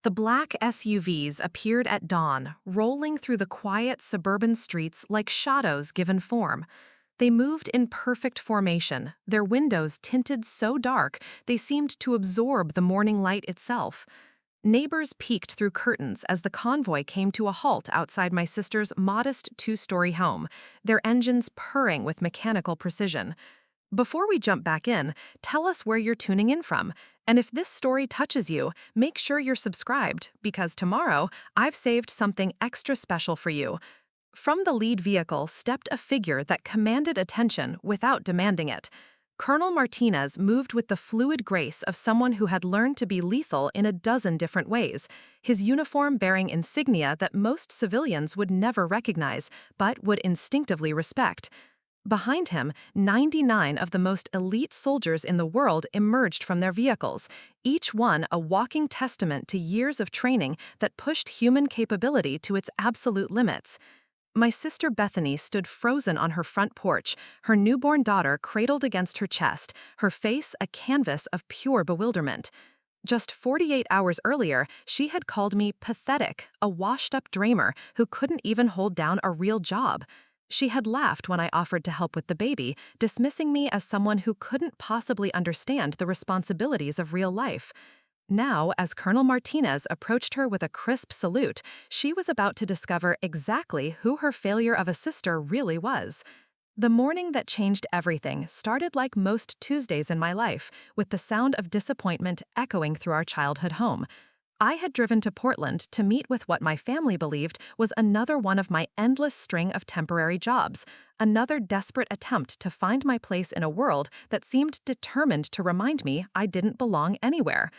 The black SUVs appeared at dawn, rolling through the quiet suburban streets like shadows given form. They moved in perfect formation, their windows tinted so dark they seemed to absorb the morning light itself. Neighbors peeked through curtains as the convoy came to a halt outside my sister's modest two-story home, their engines purring with mechanical precision. Before we jump back in, tell us where you're tuning in from. And if this story touches you, make sure you're subscribed, because tomorrow I've saved something extra special for you. From the lead vehicle stepped a figure that commanded attention without demanding it. Colonel Martinez moved with the fluid grace of someone who had learned to be lethal in a dozen different ways, his uniform bearing insignia that most civilians would never recognize, but would instinctively respect. Behind him, 99 of the most elite soldiers in the world emerged from their vehicles, each one a walking testament to years of training that pushed human capability to its absolute limits. My sister Bethany stood frozen on her front porch, her newborn daughter cradled against her chest, her face a canvas of pure bewilderment. Just 48 hours earlier, she had called me pathetic, a washed-up dreamer who couldn't even hold down a real job. She had laughed when I offered to help with the baby, dismissing me as someone who couldn't possibly understand the responsibilities of real life. Now, as Colonel Martinez approached her with a crisp salute, she was about to discover exactly who her failure of a sister really was. The morning that changed everything started like most Tuesdays in my life, with the sound of disappointment echoing through our childhood home. I had driven to Portland to meet with what my family believed was another one of my endless string of temporary jobs, another desperate attempt to find my place in a world that seemed determined to remind me I didn't belong anywhere.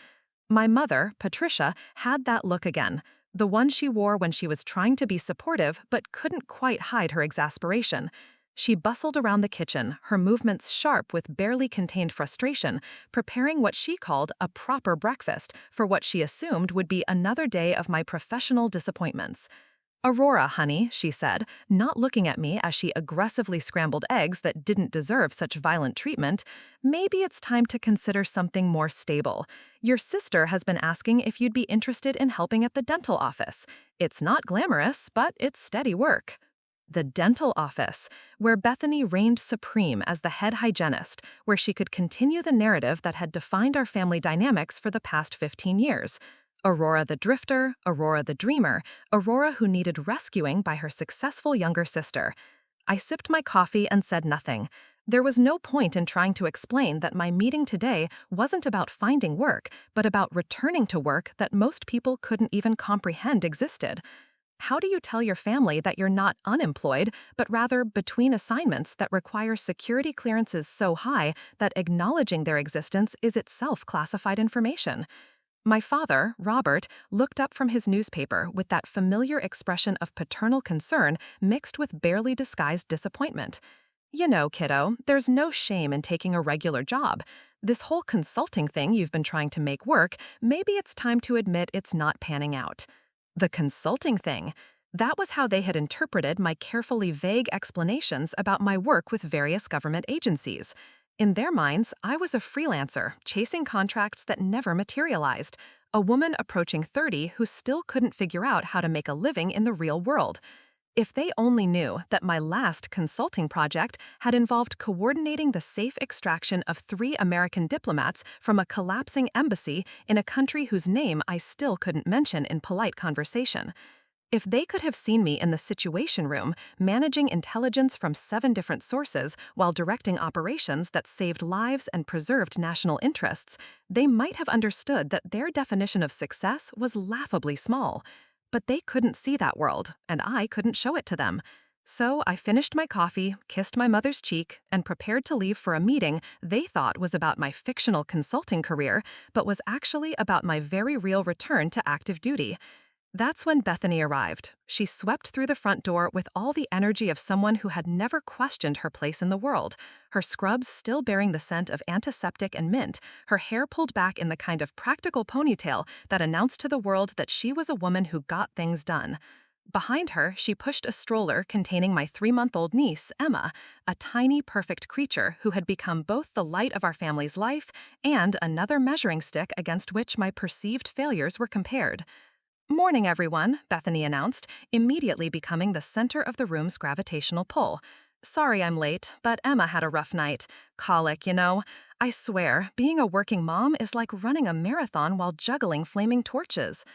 My mother, Patricia, had that look again, the one she wore when she was trying to be supportive but couldn't quite hide her exasperation. She bustled around the kitchen, her movements sharp with barely contained frustration, preparing what she called a proper breakfast for what she assumed would be another day of my professional disappointments. "Aurora, honey," she said, not looking at me as she aggressively scrambled eggs that didn't deserve such violent treatment, "maybe it's time to consider something more stable. Your sister has been asking if you'd be interested in helping at the dental office. It's not glamorous, but it's steady work." The dental office, where Bethany reigned supreme as the head hygienist, where she could continue the narrative that had defined our family dynamics for the past 15 years. Aurora the drifter, Aurora the dreamer, Aurora who needed rescuing by her successful younger sister. I sipped my coffee and said nothing. There was no point in trying to explain that my meeting today wasn't about finding work, but about returning to work that most people couldn't even comprehend existed. How do you tell your family that you're not unemployed, but rather between assignments that require security clearances so high that acknowledging their existence is itself classified information? My father, Robert, looked up from his newspaper with that familiar expression of paternal concern mixed with barely disguised disappointment. "You know, kiddo, there's no shame in taking a regular job. This whole consulting thing you've been trying to make work, maybe it's time to admit it's not panning out." The consulting thing. That was how they had interpreted my carefully vague explanations about my work with various government agencies. In their minds, I was a freelancer, chasing contracts that never materialized, a woman approaching 30 who still couldn't figure out how to make a living in the real world. If they only knew that my last consulting project had involved coordinating the safe extraction of 3 American diplomats from a collapsing embassy in a country whose name I still couldn't mention in polite conversation. If they could have seen me in the Situation Room, managing intelligence from 7 different sources while directing operations that saved lives and preserved national interests, they might have understood that their definition of success was laughably small. But they couldn't see that world, and I couldn't show it to them. So I finished my coffee, kissed my mother's cheek, and prepared to leave for a meeting they thought was about my fictional consulting career, but was actually about my very real return to active duty. That's when Bethany arrived. She swept through the front door with all the energy of someone who had never questioned her place in the world, her scrubs still bearing the scent of antiseptic and mint, her hair pulled back in the kind of practical ponytail that announced to the world that she was a woman who got things done. Behind her, she pushed a stroller containing my 3-month-old niece, Emma, a tiny, perfect creature who had become both the light of our family's life and another measuring stick against which my perceived failures were compared. "Morning, everyone," Bethany announced, immediately becoming the center of the room's gravitational pull. "Sorry I'm late, but Emma had a rough night. Colic, you know. I swear, being a working mom is like running a marathon while juggling flaming torches."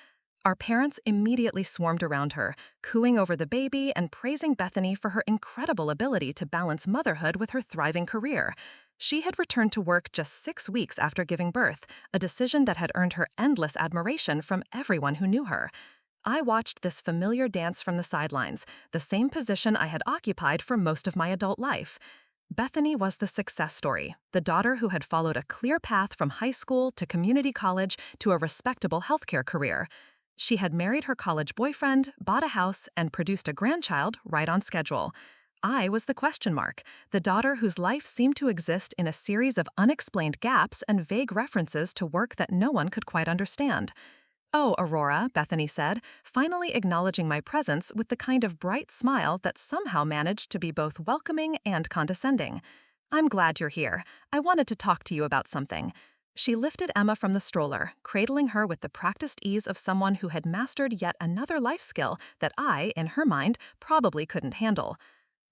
Our parents immediately swarmed around her, cooing over the baby and praising Bethany for her incredible ability to balance motherhood with her thriving career. She had returned to work just 6 weeks after giving birth, a decision that had earned her endless admiration from everyone who knew her. I watched this familiar dance from the sidelines, the same position I had occupied for most of my adult life. Bethany was the success story, the daughter who had followed a clear path from high school to community college to a respectable healthcare career. She had married her college boyfriend, bought a house, and produced a grandchild right on schedule. I was the question mark, the daughter whose life seemed to exist in a series of unexplained gaps and vague references to work that no one could quite understand. "Oh, Aurora," Bethany said, finally acknowledging my presence with the kind of bright smile that somehow managed to be both welcoming and condescending. "I'm glad you're here. I wanted to talk to you about something." She lifted Emma from the stroller, cradling her with the practiced ease of someone who had mastered yet another life skill that I, in her mind, probably couldn't handle.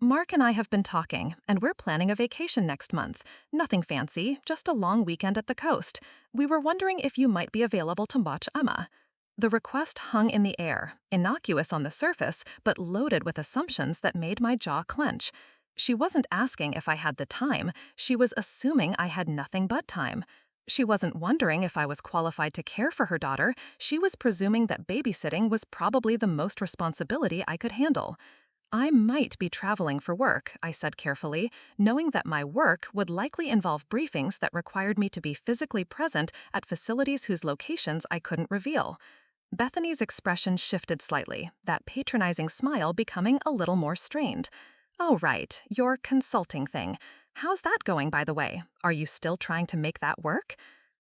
"Mark and I have been talking, and we're planning a vacation next month. Nothing fancy, just a long weekend at the coast. We were wondering if you might be available to watch Emma." The request hung in the air, innocuous on the surface, but loaded with assumptions that made my jaw clench. She wasn't asking if I had the time, she was assuming I had nothing but time. She wasn't wondering if I was qualified to care for her daughter, she was presuming that babysitting was probably the most responsibility I could handle. "I might be traveling for work," I said carefully, knowing that my work would likely involve briefings that required me to be physically present at facilities whose locations I couldn't reveal. Bethany's expression shifted slightly, that patronizing smile becoming a little more strained. "Oh, right, your consulting thing. How's that going, by the way? Are you still trying to make that work?"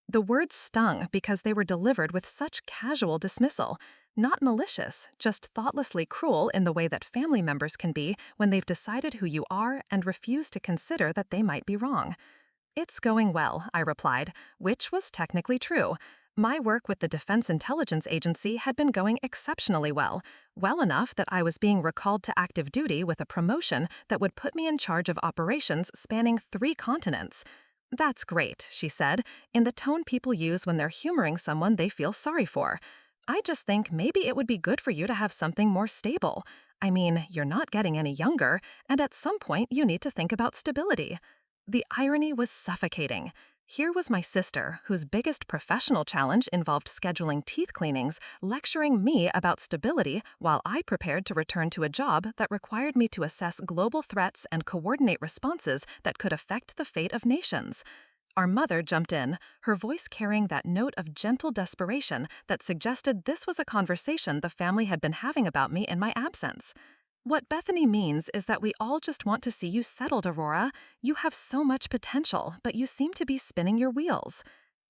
The words stung because they were delivered with such casual dismissal. Not malicious, just thoughtlessly cruel in the way that family members can be when they've decided who you are and refuse to consider that they might be wrong. "It's going well," I replied, which was technically true. My work with the Defense Intelligence Agency had been going exceptionally well enough that I was being recalled to active duty with a promotion that would put me in charge of operations spanning 3 continents. "That's great," she said, in the tone people use when they're humoring someone they feel sorry for. "I just think maybe it would be good for you to have something more stable. I mean, you're not getting any younger, and at some point you need to think about stability." The irony was suffocating. Here was my sister, whose biggest professional challenge involved scheduling teeth cleanings, lecturing me about stability while I prepared to return to a job that required me to assess global threats and coordinate responses that could affect the fate of nations. Our mother jumped in, her voice carrying that note of gentle desperation that suggested this was a conversation the family had been having about me in my absence. "What Bethany means is that we all just want to see you settled, Aurora. You have so much potential, but you seem to be spinning your wheels."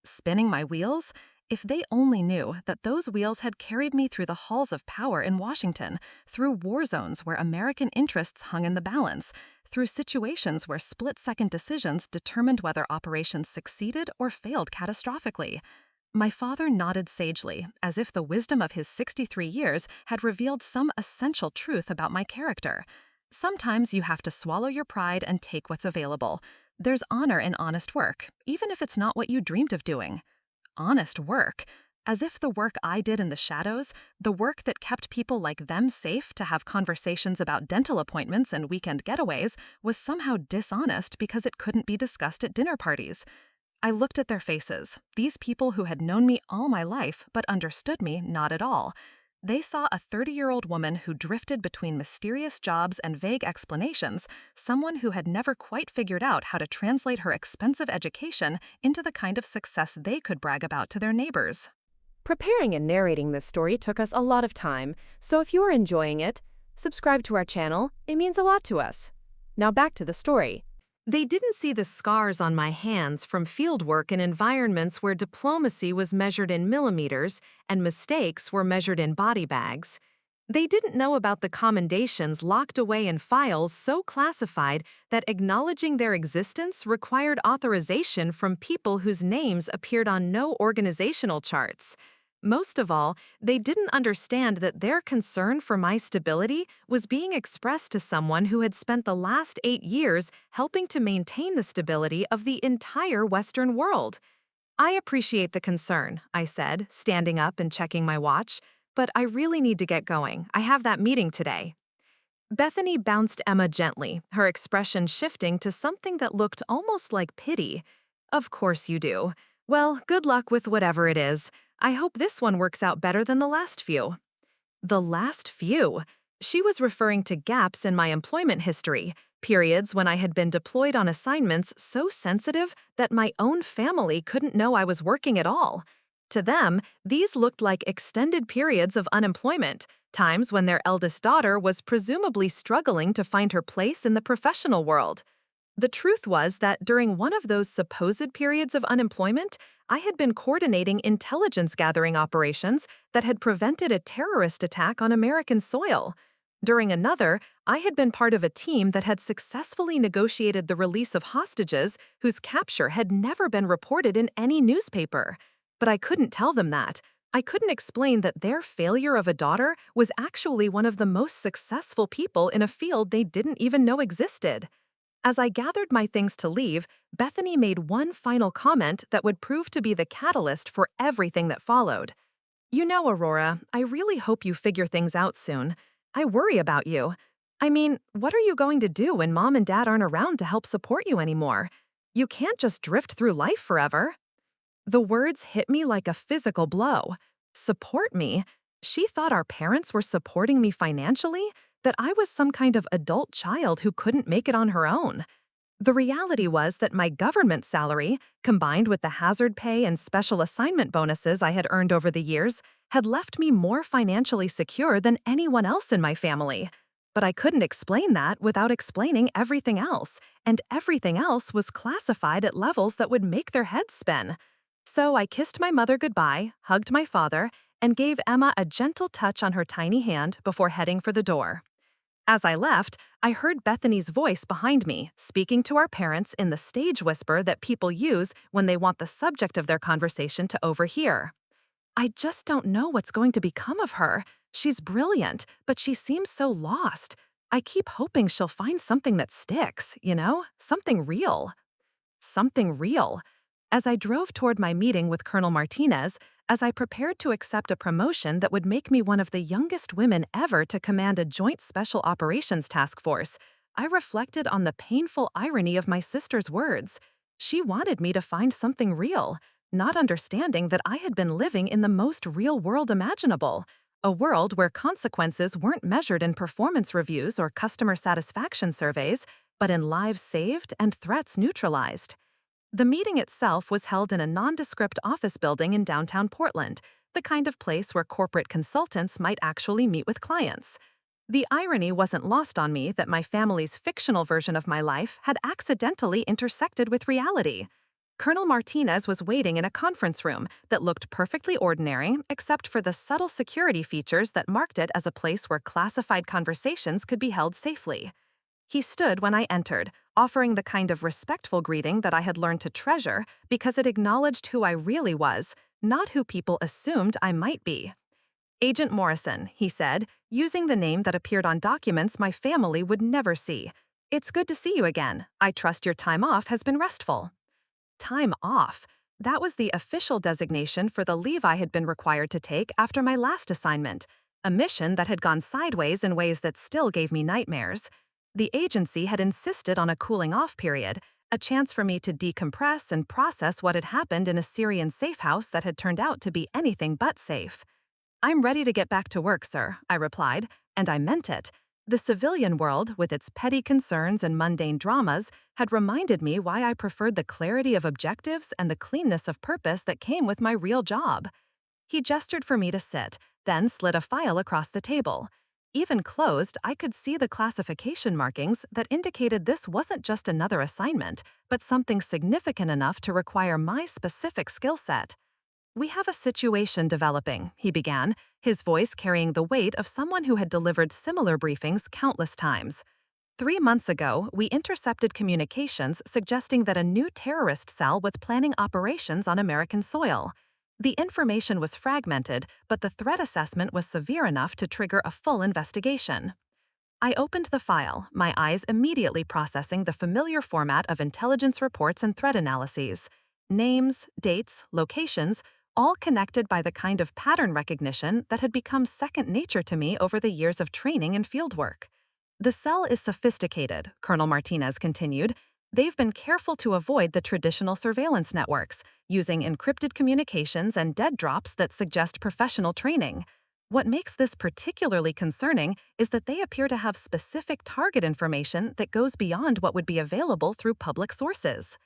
Spinning my wheels? If they only knew that those wheels had carried me through the halls of power in Washington, through war zones where American interests hung in the balance, through situations where split-second decisions determined whether operations succeeded or failed catastrophically. My father nodded sagely, as if the wisdom of his 63 years had revealed some essential truth about my character. Sometimes you have to swallow your pride and take what's available. There's honor in honest work, even if it's not what you dreamed of doing. Honest work? As if the work I did in the shadows, the work that kept people like them safe to have conversations about dental appointments and weekend getaways, was somehow dishonest because it couldn't be discussed at dinner parties. I looked at their faces, these people who had known me all my life but understood me not at all. They saw a 30-year-old woman who drifted between mysterious jobs and vague explanations, someone who had never quite figured out how to translate her expensive education into the kind of success they could brag about to their neighbors. Preparing and narrating this story took us a lot of time, so if you are enjoying it, subscribe to our channel, it means a lot to us. Now back to the story. They didn't see the scars on my hands from fieldwork in environments where diplomacy was measured in millimeters and mistakes were measured in body bags. They didn't know about the commendations locked away in files so classified that acknowledging their existence required authorization from people whose names appeared on no organizational charts. Most of all, they didn't understand that their concern for my stability was being expressed to someone who had spent the last 8 years helping to maintain the stability of the entire Western world. I appreciate the concern, I said, standing up and checking my watch, but I really need to get going. I have that meeting today. Bethany bounced Emma gently, her expression shifting to something that looked almost like pity. Of course you do. Well, good luck with whatever it is. I hope this one works out better than the last few. The last few. She was referring to gaps in my employment history, periods when I had been deployed on assignments so sensitive that my own family couldn't know I was working at all. To them, these looked like extended periods of unemployment, times when their eldest daughter was presumably struggling to find her place in the professional world. The truth was that during one of those supposed periods of unemployment, I had been coordinating intelligence gathering operations that had prevented a terrorist attack on American soil. During another, I had been part of a team that had successfully negotiated the release of hostages whose capture had never been reported in any newspaper. But I couldn't tell them that. I couldn't explain that their failure of a daughter was actually one of the most successful people in a field they didn't even know existed. As I gathered my things to leave, Bethany made one final comment that would prove to be the catalyst for everything that followed. You know, Aurora, I really hope you figure things out soon. I worry about you. I mean, what are you going to do when Mom and Dad aren't around to help support you anymore? You can't just drift through life forever. The words hit me like a physical blow. Support me? She thought our parents were supporting me financially? That I was some kind of adult child who couldn't make it on her own. The reality was that my government salary, combined with the hazard pay and special assignment bonuses I had earned over the years, had left me more financially secure than anyone else in my family. But I couldn't explain that without explaining everything else, and everything else was classified at levels that would make their heads spin. So I kissed my mother goodbye, hugged my father, and gave Emma a gentle touch on her tiny hand before heading for the door. As I left, I heard Bethany's voice behind me, speaking to our parents in the stage whisper that people use when they want the subject of their conversation to overhear. I just don't know what's going to become of her. She's brilliant, but she seems so lost. I keep hoping she'll find something that sticks, something real. Something real. As I drove toward my meeting with Colonel Martinez, as I prepared to accept a promotion that would make me one of the youngest women ever to command a joint special operations task force, I reflected on the painful irony of my sister's words. She wanted me to find something real, not understanding that I had been living in the most real world imaginable, a world where consequences weren't measured in performance reviews or customer satisfaction surveys, but in lives saved and threats neutralized. The meeting itself was held in a nondescript office building in downtown Portland, the kind of place where corporate consultants might actually meet with clients. The irony wasn't lost on me that my family's fictional version of my life had accidentally intersected with reality. Colonel Martinez was waiting in a conference room that looked perfectly ordinary except for the subtle security features that marked it as a place where classified conversations could be held safely. He stood when I entered, offering the kind of respectful greeting that I had learned to treasure because it acknowledged who I really was, not who people assumed I might be. Agent Morrison, he said, using the name that appeared on documents my family would never see. It's good to see you again. I trust your time off has been restful. Time off. That was the official designation for the leave I had been required to take after my last assignment, a mission that had gone sideways in ways that still gave me nightmares. The agency had insisted on a cooling-off period, a chance for me to decompress and process what had happened in a Syrian safe house that had turned out to be anything but safe. I'm ready to get back to work, sir, I replied, and I meant it. The civilian world, with its petty concerns and mundane dramas, had reminded me why I preferred the clarity of objectives and the cleanness of purpose that came with my real job. He gestured for me to sit, then slid a file across the table. Even closed, I could see the classification markings that indicated this wasn't just another assignment, but something significant enough to require my specific skill set. "We have a situation developing," he began, his voice carrying the weight of someone who had delivered similar briefings countless times. 3 months ago, we intercepted communications suggesting that a new terrorist cell was planning operations on American soil. The information was fragmented, but the threat assessment was severe enough to trigger a full investigation. I opened the file, my eyes immediately processing the familiar format of intelligence reports and threat analyses. Names, dates, locations, all connected by the kind of pattern recognition that had become second nature to me over the years of training and fieldwork. "The cell is sophisticated," Colonel Martinez continued. "They've been careful to avoid the traditional surveillance networks, using encrypted communications and dead drops that suggest professional training. What makes this particularly concerning is that they appear to have specific target information that goes beyond what would be available through public sources."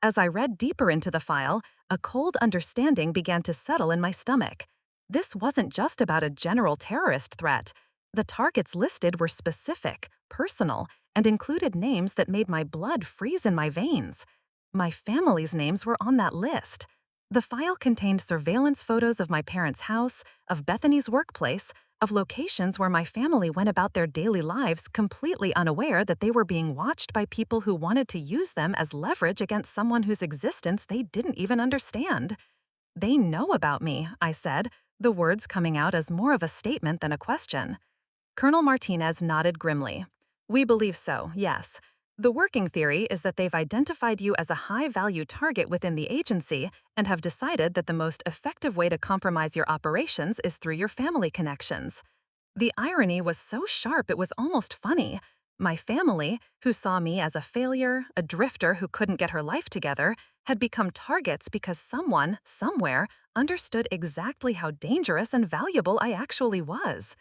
As I read deeper into the file, a cold understanding began to settle in my stomach. This wasn't just about a general terrorist threat. The targets listed were specific, personal, and included names that made my blood freeze in my veins. My family's names were on that list. The file contained surveillance photos of my parents' house, of Bethany's workplace, of locations where my family went about their daily lives completely unaware that they were being watched by people who wanted to use them as leverage against someone whose existence they didn't even understand. "They know about me," I said, the words coming out as more of a statement than a question. Colonel Martinez nodded grimly. "We believe so, yes. The working theory is that they've identified you as a high-value target within the agency and have decided that the most effective way to compromise your operations is through your family connections." The irony was so sharp it was almost funny. My family, who saw me as a failure, a drifter who couldn't get her life together, had become targets because someone, somewhere, understood exactly how dangerous and valuable I actually was.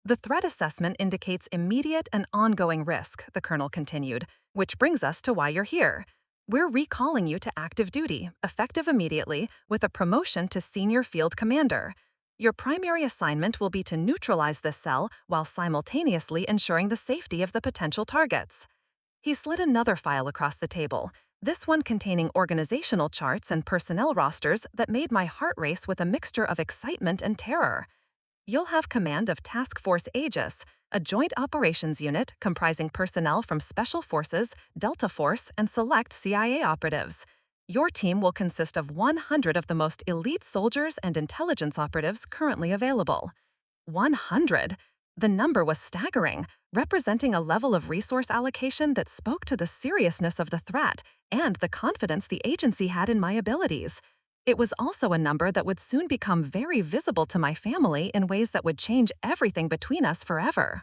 "The threat assessment indicates immediate and ongoing risk," the colonel continued, "which brings us to why you're here. We're recalling you to active duty, effective immediately, with a promotion to senior field commander. Your primary assignment will be to neutralize this cell while simultaneously ensuring the safety of the potential targets." He slid another file across the table, this one containing organizational charts and personnel rosters that made my heart race with a mixture of excitement and terror. "You'll have command of Task Force Aegis, a joint operations unit comprising personnel from Special Forces, Delta Force, and select CIA operatives. Your team will consist of 100 of the most elite soldiers and intelligence operatives currently available." 100? The number was staggering, representing a level of resource allocation that spoke to the seriousness of the threat and the confidence the agency had in my abilities. It was also a number that would soon become very visible to my family in ways that would change everything between us forever.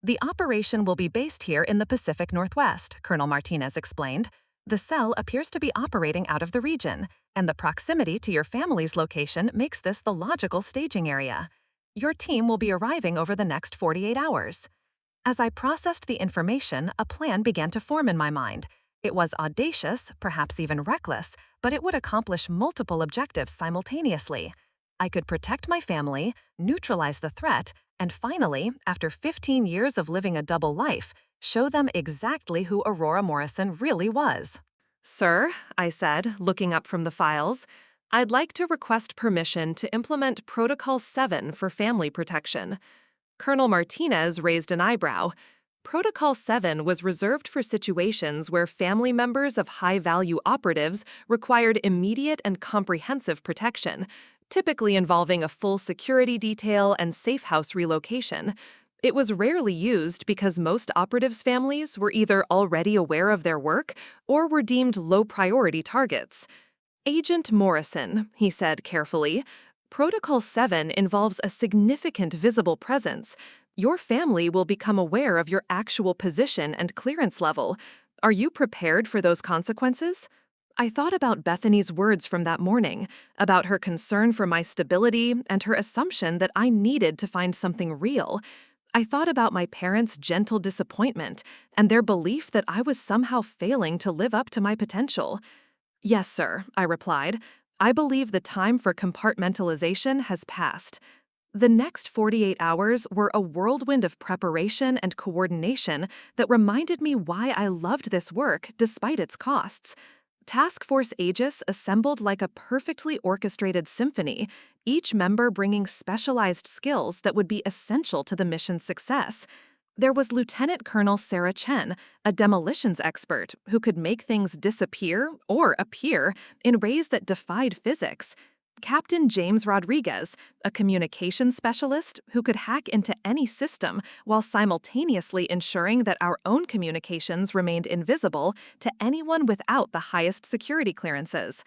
"The operation will be based here in the Pacific Northwest," Colonel Martinez explained. "The cell appears to be operating out of the region, and the proximity to your family's location makes this the logical staging area. Your team will be arriving over the next 48 hours. As I processed the information, a plan began to form in my mind. It was audacious, perhaps even reckless, but it would accomplish multiple objectives simultaneously. I could protect my family, neutralize the threat, and finally, after 15 years of living a double life, show them exactly who Aurora Morrison really was. "Sir," I said, looking up from the files, "I'd like to request permission to implement Protocol 7 for family protection." Colonel Martinez raised an eyebrow. Protocol 7 was reserved for situations where family members of high-value operatives required immediate and comprehensive protection, typically involving a full security detail and safe house relocation. It was rarely used because most operatives' families were either already aware of their work or were deemed low-priority targets. "Agent Morrison," he said carefully, "Protocol 7 involves a significant visible presence. Your family will become aware of your actual position and clearance level. Are you prepared for those consequences?" I thought about Bethany's words from that morning, about her concern for my stability and her assumption that I needed to find something real. I thought about my parents' gentle disappointment and their belief that I was somehow failing to live up to my potential. "Yes, sir," I replied. "I believe the time for compartmentalization has passed." The next 48 hours were a whirlwind of preparation and coordination that reminded me why I loved this work despite its costs. Task Force Aegis assembled like a perfectly orchestrated symphony, each member bringing specialized skills that would be essential to the mission's success. There was Lieutenant Colonel Sarah Chen, a demolitions expert who could make things disappear or appear in ways that defied physics. Captain James Rodriguez, a communications specialist who could hack into any system while simultaneously ensuring that our own communications remained invisible to anyone without the highest security clearances.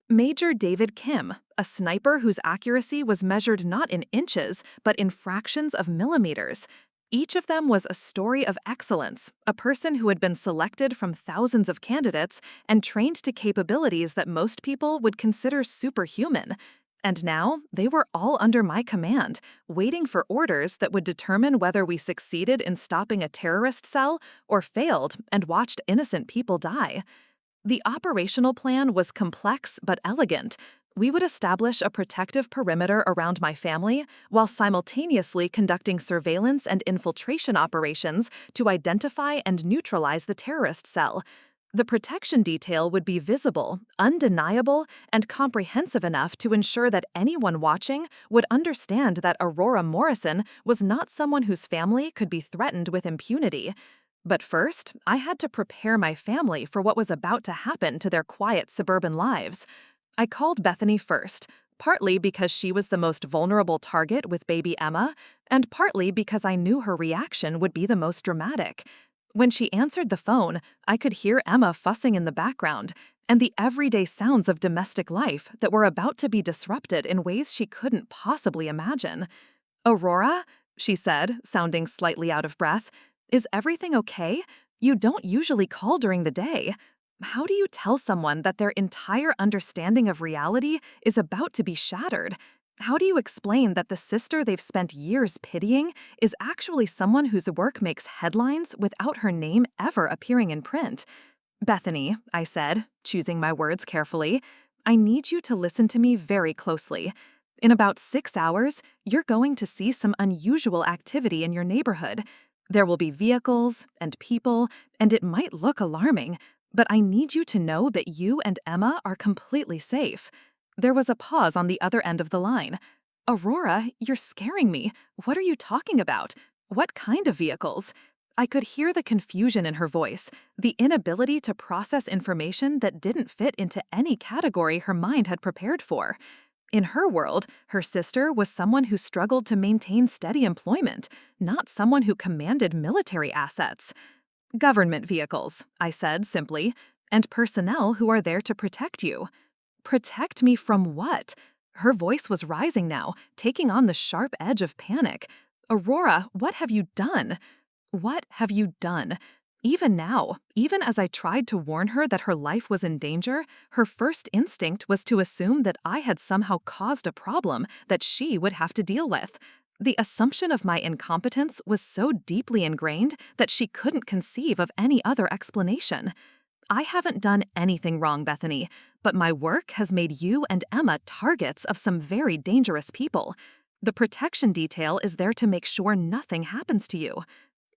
Major David Kim, a sniper whose accuracy was measured not in inches, but in fractions of millimeters. Each of them was a story of excellence, a person who had been selected from thousands of candidates and trained to capabilities that most people would consider superhuman. And now, they were all under my command, waiting for orders that would determine whether we succeeded in stopping a terrorist cell or failed and watched innocent people die. The operational plan was complex but elegant. We would establish a protective perimeter around my family while simultaneously conducting surveillance and infiltration operations to identify and neutralize the terrorist cell. The protection detail would be visible, undeniable, and comprehensive enough to ensure that anyone watching would understand that Aurora Morrison was not someone whose family could be threatened with impunity. But first, I had to prepare my family for what was about to happen to their quiet suburban lives. I called Bethany first, partly because she was the most vulnerable target with baby Emma, and partly because I knew her reaction would be the most dramatic. When she answered the phone, I could hear Emma fussing in the background, and the everyday sounds of domestic life that were about to be disrupted in ways she couldn't possibly imagine. "Aurora?" she said, sounding slightly out of breath. "Is everything okay? You don't usually call during the day." How do you tell someone that their entire understanding of reality is about to be shattered? How do you explain that the sister they've spent years pitying is actually someone whose work makes headlines without her name ever appearing in print? "Bethany," I said, choosing my words carefully, "I need you to listen to me very closely. In about 6 hours, you're going to see some unusual activity in your neighborhood. There will be vehicles and people, and it might look alarming, but I need you to know that you and Emma are completely safe." There was a pause on the other end of the line. "Aurora, you're scaring me. What are you talking about? What kind of vehicles?" I could hear the confusion in her voice, the inability to process information that didn't fit into any category her mind had prepared for. In her world, her sister was someone who struggled to maintain steady employment, not someone who commanded military assets. "Government vehicles," I said simply, "and personnel who are there to protect you." "Protect me from what?" Her voice was rising now, taking on the sharp edge of panic. "Aurora, what have you done?" What have you done? Even now, even as I tried to warn her that her life was in danger, her first instinct was to assume that I had somehow caused a problem that she would have to deal with. The assumption of my incompetence was so deeply ingrained that she couldn't conceive of any other explanation. "I haven't done anything wrong, Bethany, but my work has made you and Emma targets of some very dangerous people. The protection detail is there to make sure nothing happens to you."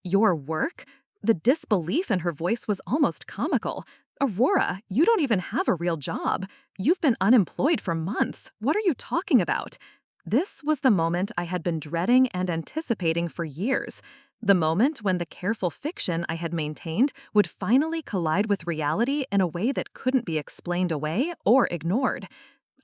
"Your work?" The disbelief in her voice was almost comical. "Aurora, you don't even have a real job. You've been unemployed for months. What are you talking about?" This was the moment I had been dreading and anticipating for years. The moment when the careful fiction I had maintained would finally collide with reality in a way that couldn't be explained away or ignored.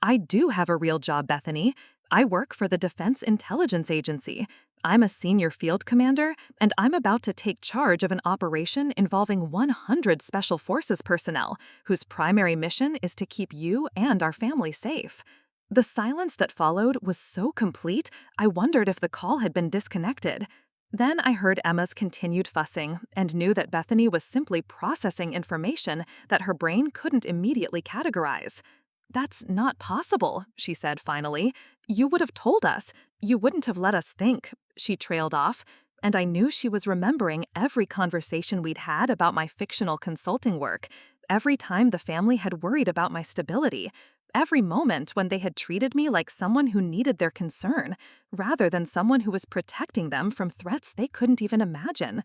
"I do have a real job, Bethany. I work for the Defense Intelligence Agency. I'm a senior field commander, and I'm about to take charge of an operation involving 100 Special Forces personnel, whose primary mission is to keep you and our family safe." The silence that followed was so complete, I wondered if the call had been disconnected. Then I heard Emma's continued fussing and knew that Bethany was simply processing information that her brain couldn't immediately categorize. "That's not possible," she said finally. "You would have told us. You wouldn't have let us think," she trailed off, and I knew she was remembering every conversation we'd had about my fictional consulting work, every time the family had worried about my stability, every moment when they had treated me like someone who needed their concern, rather than someone who was protecting them from threats they couldn't even imagine.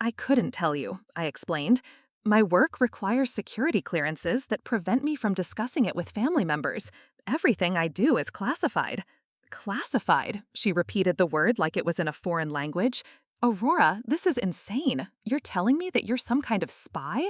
"I couldn't tell you," I explained. My work requires security clearances that prevent me from discussing it with family members. Everything I do is classified. Classified, she repeated the word like it was in a foreign language. Aurora, this is insane. You're telling me that you're some kind of spy?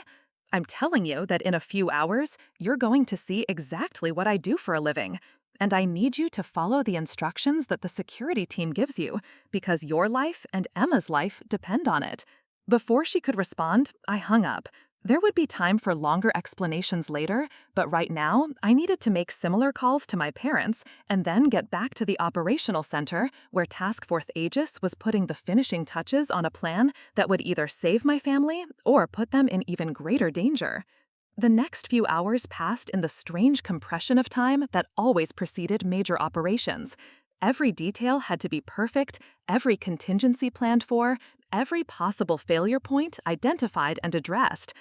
I'm telling you that in a few hours, you're going to see exactly what I do for a living. And I need you to follow the instructions that the security team gives you, because your life and Emma's life depend on it. Before she could respond, I hung up. There would be time for longer explanations later, but right now, I needed to make similar calls to my parents and then get back to the operational center where Task Force Aegis was putting the finishing touches on a plan that would either save my family or put them in even greater danger. The next few hours passed in the strange compression of time that always preceded major operations. Every detail had to be perfect, every contingency planned for, every possible failure point identified and addressed.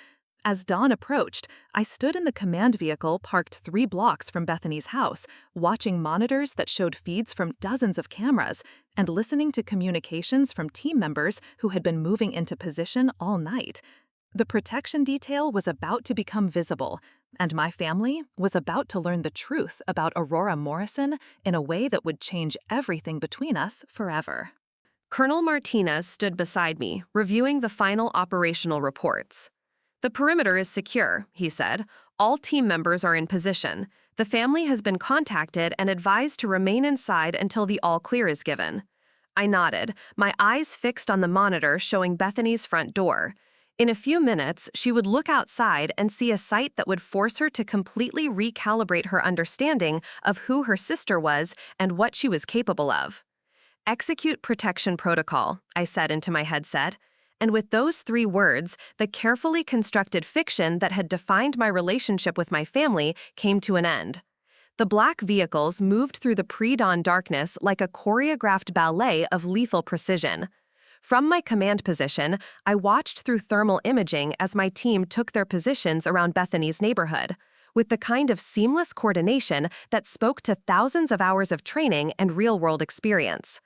As dawn approached, I stood in the command vehicle parked 3 blocks from Bethany's house, watching monitors that showed feeds from dozens of cameras and listening to communications from team members who had been moving into position all night. The protection detail was about to become visible, and my family was about to learn the truth about Aurora Morrison in a way that would change everything between us forever. Colonel Martinez stood beside me, reviewing the final operational reports. "The perimeter is secure," he said. "All team members are in position. The family has been contacted and advised to remain inside until the all-clear is given." I nodded, my eyes fixed on the monitor showing Bethany's front door. In a few minutes, she would look outside and see a sight that would force her to completely recalibrate her understanding of who her sister was and what she was capable of. "Execute protection protocol," I said into my headset. And with those 3 words, the carefully constructed fiction that had defined my relationship with my family came to an end. The black vehicles moved through the pre-dawn darkness like a choreographed ballet of lethal precision. From my command position, I watched through thermal imaging as my team took their positions around Bethany's neighborhood, with the kind of seamless coordination that spoke to thousands of hours of training and real-world experience.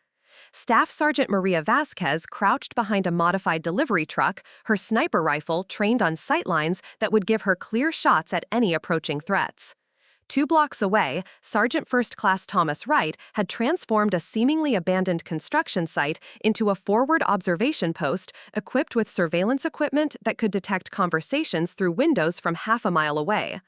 Staff Sergeant Maria Vasquez crouched behind a modified delivery truck, her sniper rifle trained on sightlines that would give her clear shots at any approaching threats. 2 blocks away, Sergeant First Class Thomas Wright had transformed a seemingly abandoned construction site into a forward observation post equipped with surveillance equipment that could detect conversations through windows from half a mile away.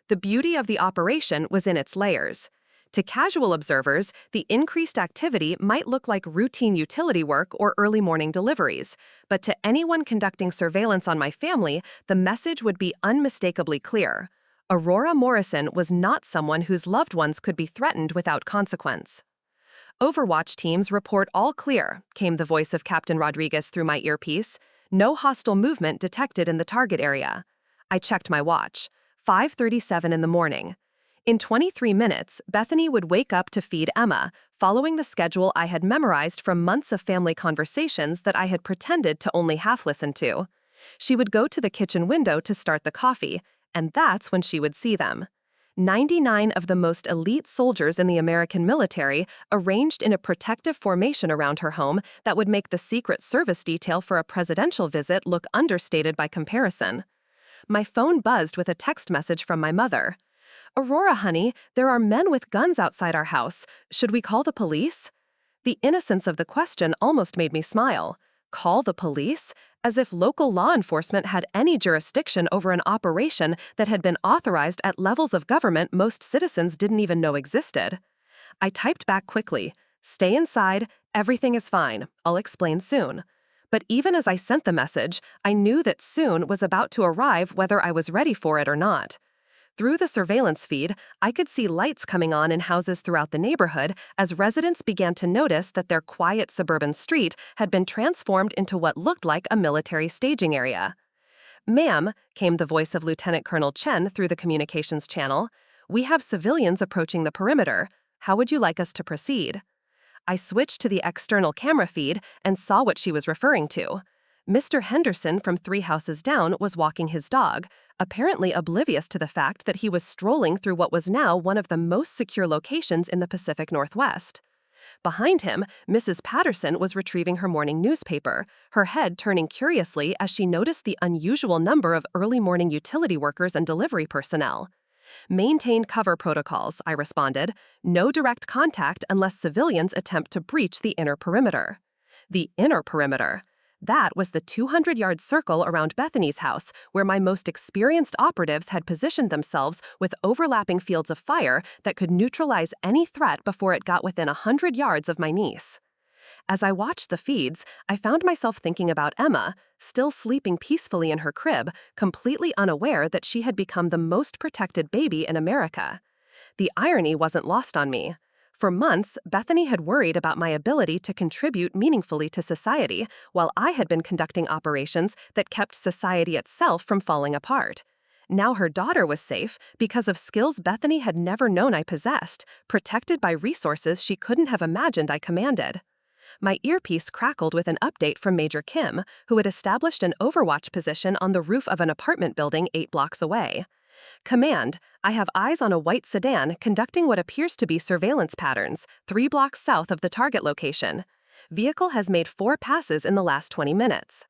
The beauty of the operation was in its layers. To casual observers, the increased activity might look like routine utility work or early morning deliveries, but to anyone conducting surveillance on my family, the message would be unmistakably clear. Aurora Morrison was not someone whose loved ones could be threatened without consequence. "Overwatch teams report all clear," came the voice of Captain Rodriguez through my earpiece. "No hostile movement detected in the target area." I checked my watch. 5:37 in the morning. In 23 minutes, Bethany would wake up to feed Emma, following the schedule I had memorized from months of family conversations that I had pretended to only half listen to. She would go to the kitchen window to start the coffee, and that's when she would see them. 99 of the most elite soldiers in the American military arranged in a protective formation around her home that would make the Secret Service detail for a presidential visit look understated by comparison. My phone buzzed with a text message from my mother. "Aurora, honey, there are men with guns outside our house. Should we call the police?" The innocence of the question almost made me smile. Call the police? As if local law enforcement had any jurisdiction over an operation that had been authorized at levels of government most citizens didn't even know existed. I typed back quickly, "Stay inside, everything is fine, I'll explain soon." But even as I sent the message, I knew that soon was about to arrive whether I was ready for it or not. Through the surveillance feed, I could see lights coming on in houses throughout the neighborhood as residents began to notice that their quiet suburban street had been transformed into what looked like a military staging area. "Ma'am," came the voice of Lieutenant Colonel Chen through the communications channel, "we have civilians approaching the perimeter. How would you like us to proceed?" I switched to the external camera feed and saw what she was referring to. Mr. Henderson from 3 houses down was walking his dog, apparently oblivious to the fact that he was strolling through what was now one of the most secure locations in the Pacific Northwest. Behind him, Mrs. Patterson was retrieving her morning newspaper, her head turning curiously as she noticed the unusual number of early morning utility workers and delivery personnel. Maintain cover protocols, I responded. No direct contact unless civilians attempt to breach the inner perimeter. The inner perimeter. That was the 200-yard circle around Bethany's house, where my most experienced operatives had positioned themselves with overlapping fields of fire that could neutralize any threat before it got within 100 yards of my niece. As I watched the feeds, I found myself thinking about Emma, still sleeping peacefully in her crib, completely unaware that she had become the most protected baby in America. The irony wasn't lost on me. For months, Bethany had worried about my ability to contribute meaningfully to society, while I had been conducting operations that kept society itself from falling apart. Now her daughter was safe because of skills Bethany had never known I possessed, protected by resources she couldn't have imagined I commanded. My earpiece crackled with an update from Major Kim, who had established an overwatch position on the roof of an apartment building 8 blocks away. Command, I have eyes on a white sedan conducting what appears to be surveillance patterns, 3 blocks south of the target location. Vehicle has made 4 passes in the last 20 minutes.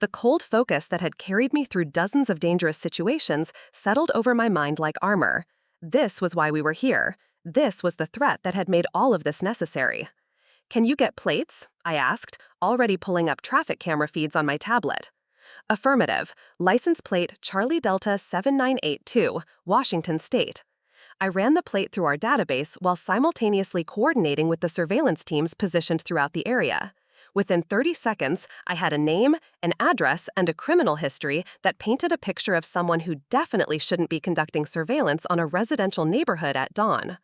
The cold focus that had carried me through dozens of dangerous situations settled over my mind like armor. This was why we were here. This was the threat that had made all of this necessary. Can you get plates? I asked, already pulling up traffic camera feeds on my tablet. Affirmative. License plate Charlie Delta 7982, Washington State. I ran the plate through our database while simultaneously coordinating with the surveillance teams positioned throughout the area. Within 30 seconds, I had a name, an address, and a criminal history that painted a picture of someone who definitely shouldn't be conducting surveillance on a residential neighborhood at dawn.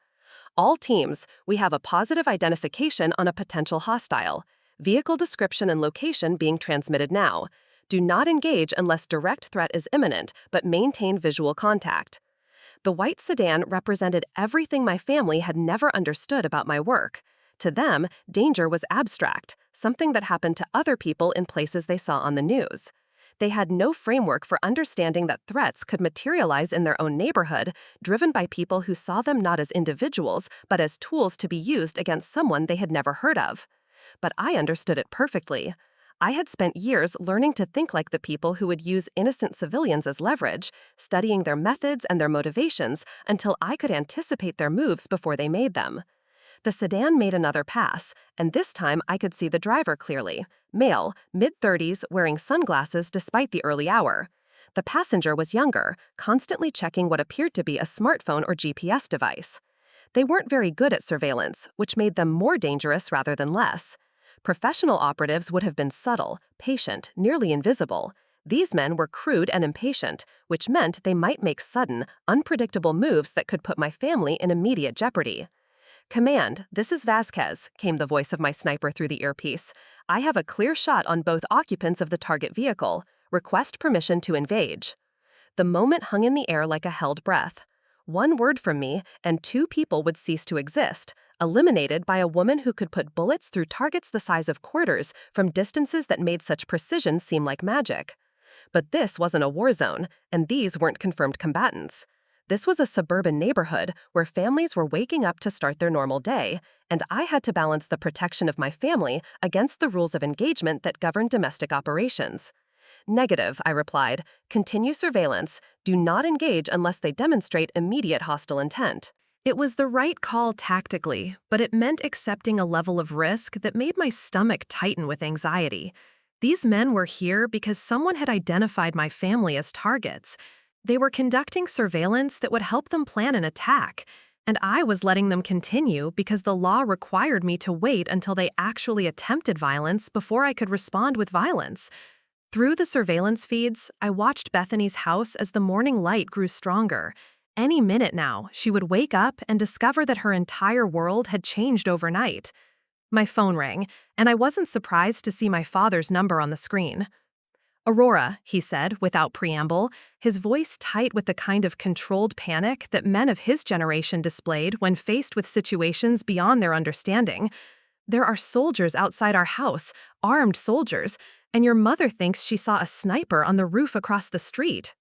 All teams, we have a positive identification on a potential hostile. Vehicle description and location being transmitted now. Do not engage unless direct threat is imminent, but maintain visual contact. The white sedan represented everything my family had never understood about my work. To them, danger was abstract, something that happened to other people in places they saw on the news. They had no framework for understanding that threats could materialize in their own neighborhood, driven by people who saw them not as individuals, but as tools to be used against someone they had never heard of. But I understood it perfectly. I had spent years learning to think like the people who would use innocent civilians as leverage, studying their methods and their motivations until I could anticipate their moves before they made them. The sedan made another pass, and this time I could see the driver clearly. Male, mid-30s, wearing sunglasses despite the early hour. The passenger was younger, constantly checking what appeared to be a smartphone or GPS device. They weren't very good at surveillance, which made them more dangerous rather than less. Professional operatives would have been subtle, patient, nearly invisible. These men were crude and impatient, which meant they might make sudden, unpredictable moves that could put my family in immediate jeopardy. Command, this is Vasquez, came the voice of my sniper through the earpiece. I have a clear shot on both occupants of the target vehicle. Request permission to engage. The moment hung in the air like a held breath. One word from me, and 2 people would cease to exist, eliminated by a woman who could put bullets through targets the size of quarters from distances that made such precision seem like magic. But this wasn't a war zone, and these weren't confirmed combatants. This was a suburban neighborhood where families were waking up to start their normal day, and I had to balance the protection of my family against the rules of engagement that govern domestic operations. Negative, I replied. Continue surveillance. Do not engage unless they demonstrate immediate hostile intent. It was the right call tactically, but it meant accepting a level of risk that made my stomach tighten with anxiety. These men were here because someone had identified my family as targets. They were conducting surveillance that would help them plan an attack, and I was letting them continue because the law required me to wait until they actually attempted violence before I could respond with violence. Through the surveillance feeds, I watched Bethany's house as the morning light grew stronger. Any minute now, she would wake up and discover that her entire world had changed overnight. My phone rang, and I wasn't surprised to see my father's number on the screen. "Aurora," he said, without preamble, his voice tight with the kind of controlled panic that men of his generation displayed when faced with situations beyond their understanding. "There are soldiers outside our house, armed soldiers, and your mother thinks she saw a sniper on the roof across the street."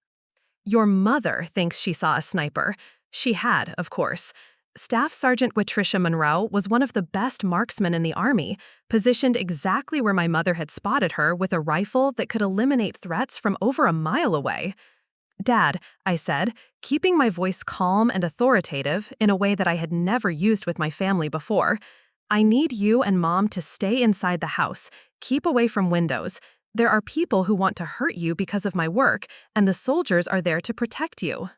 Your mother thinks she saw a sniper. She had, of course. Staff Sergeant Patricia Monroe was one of the best marksmen in the Army, positioned exactly where my mother had spotted her with a rifle that could eliminate threats from over a mile away. "Dad," I said, keeping my voice calm and authoritative in a way that I had never used with my family before, "I need you and Mom to stay inside the house. Keep away from windows. There are people who want to hurt you because of my work, and the soldiers are there to protect you."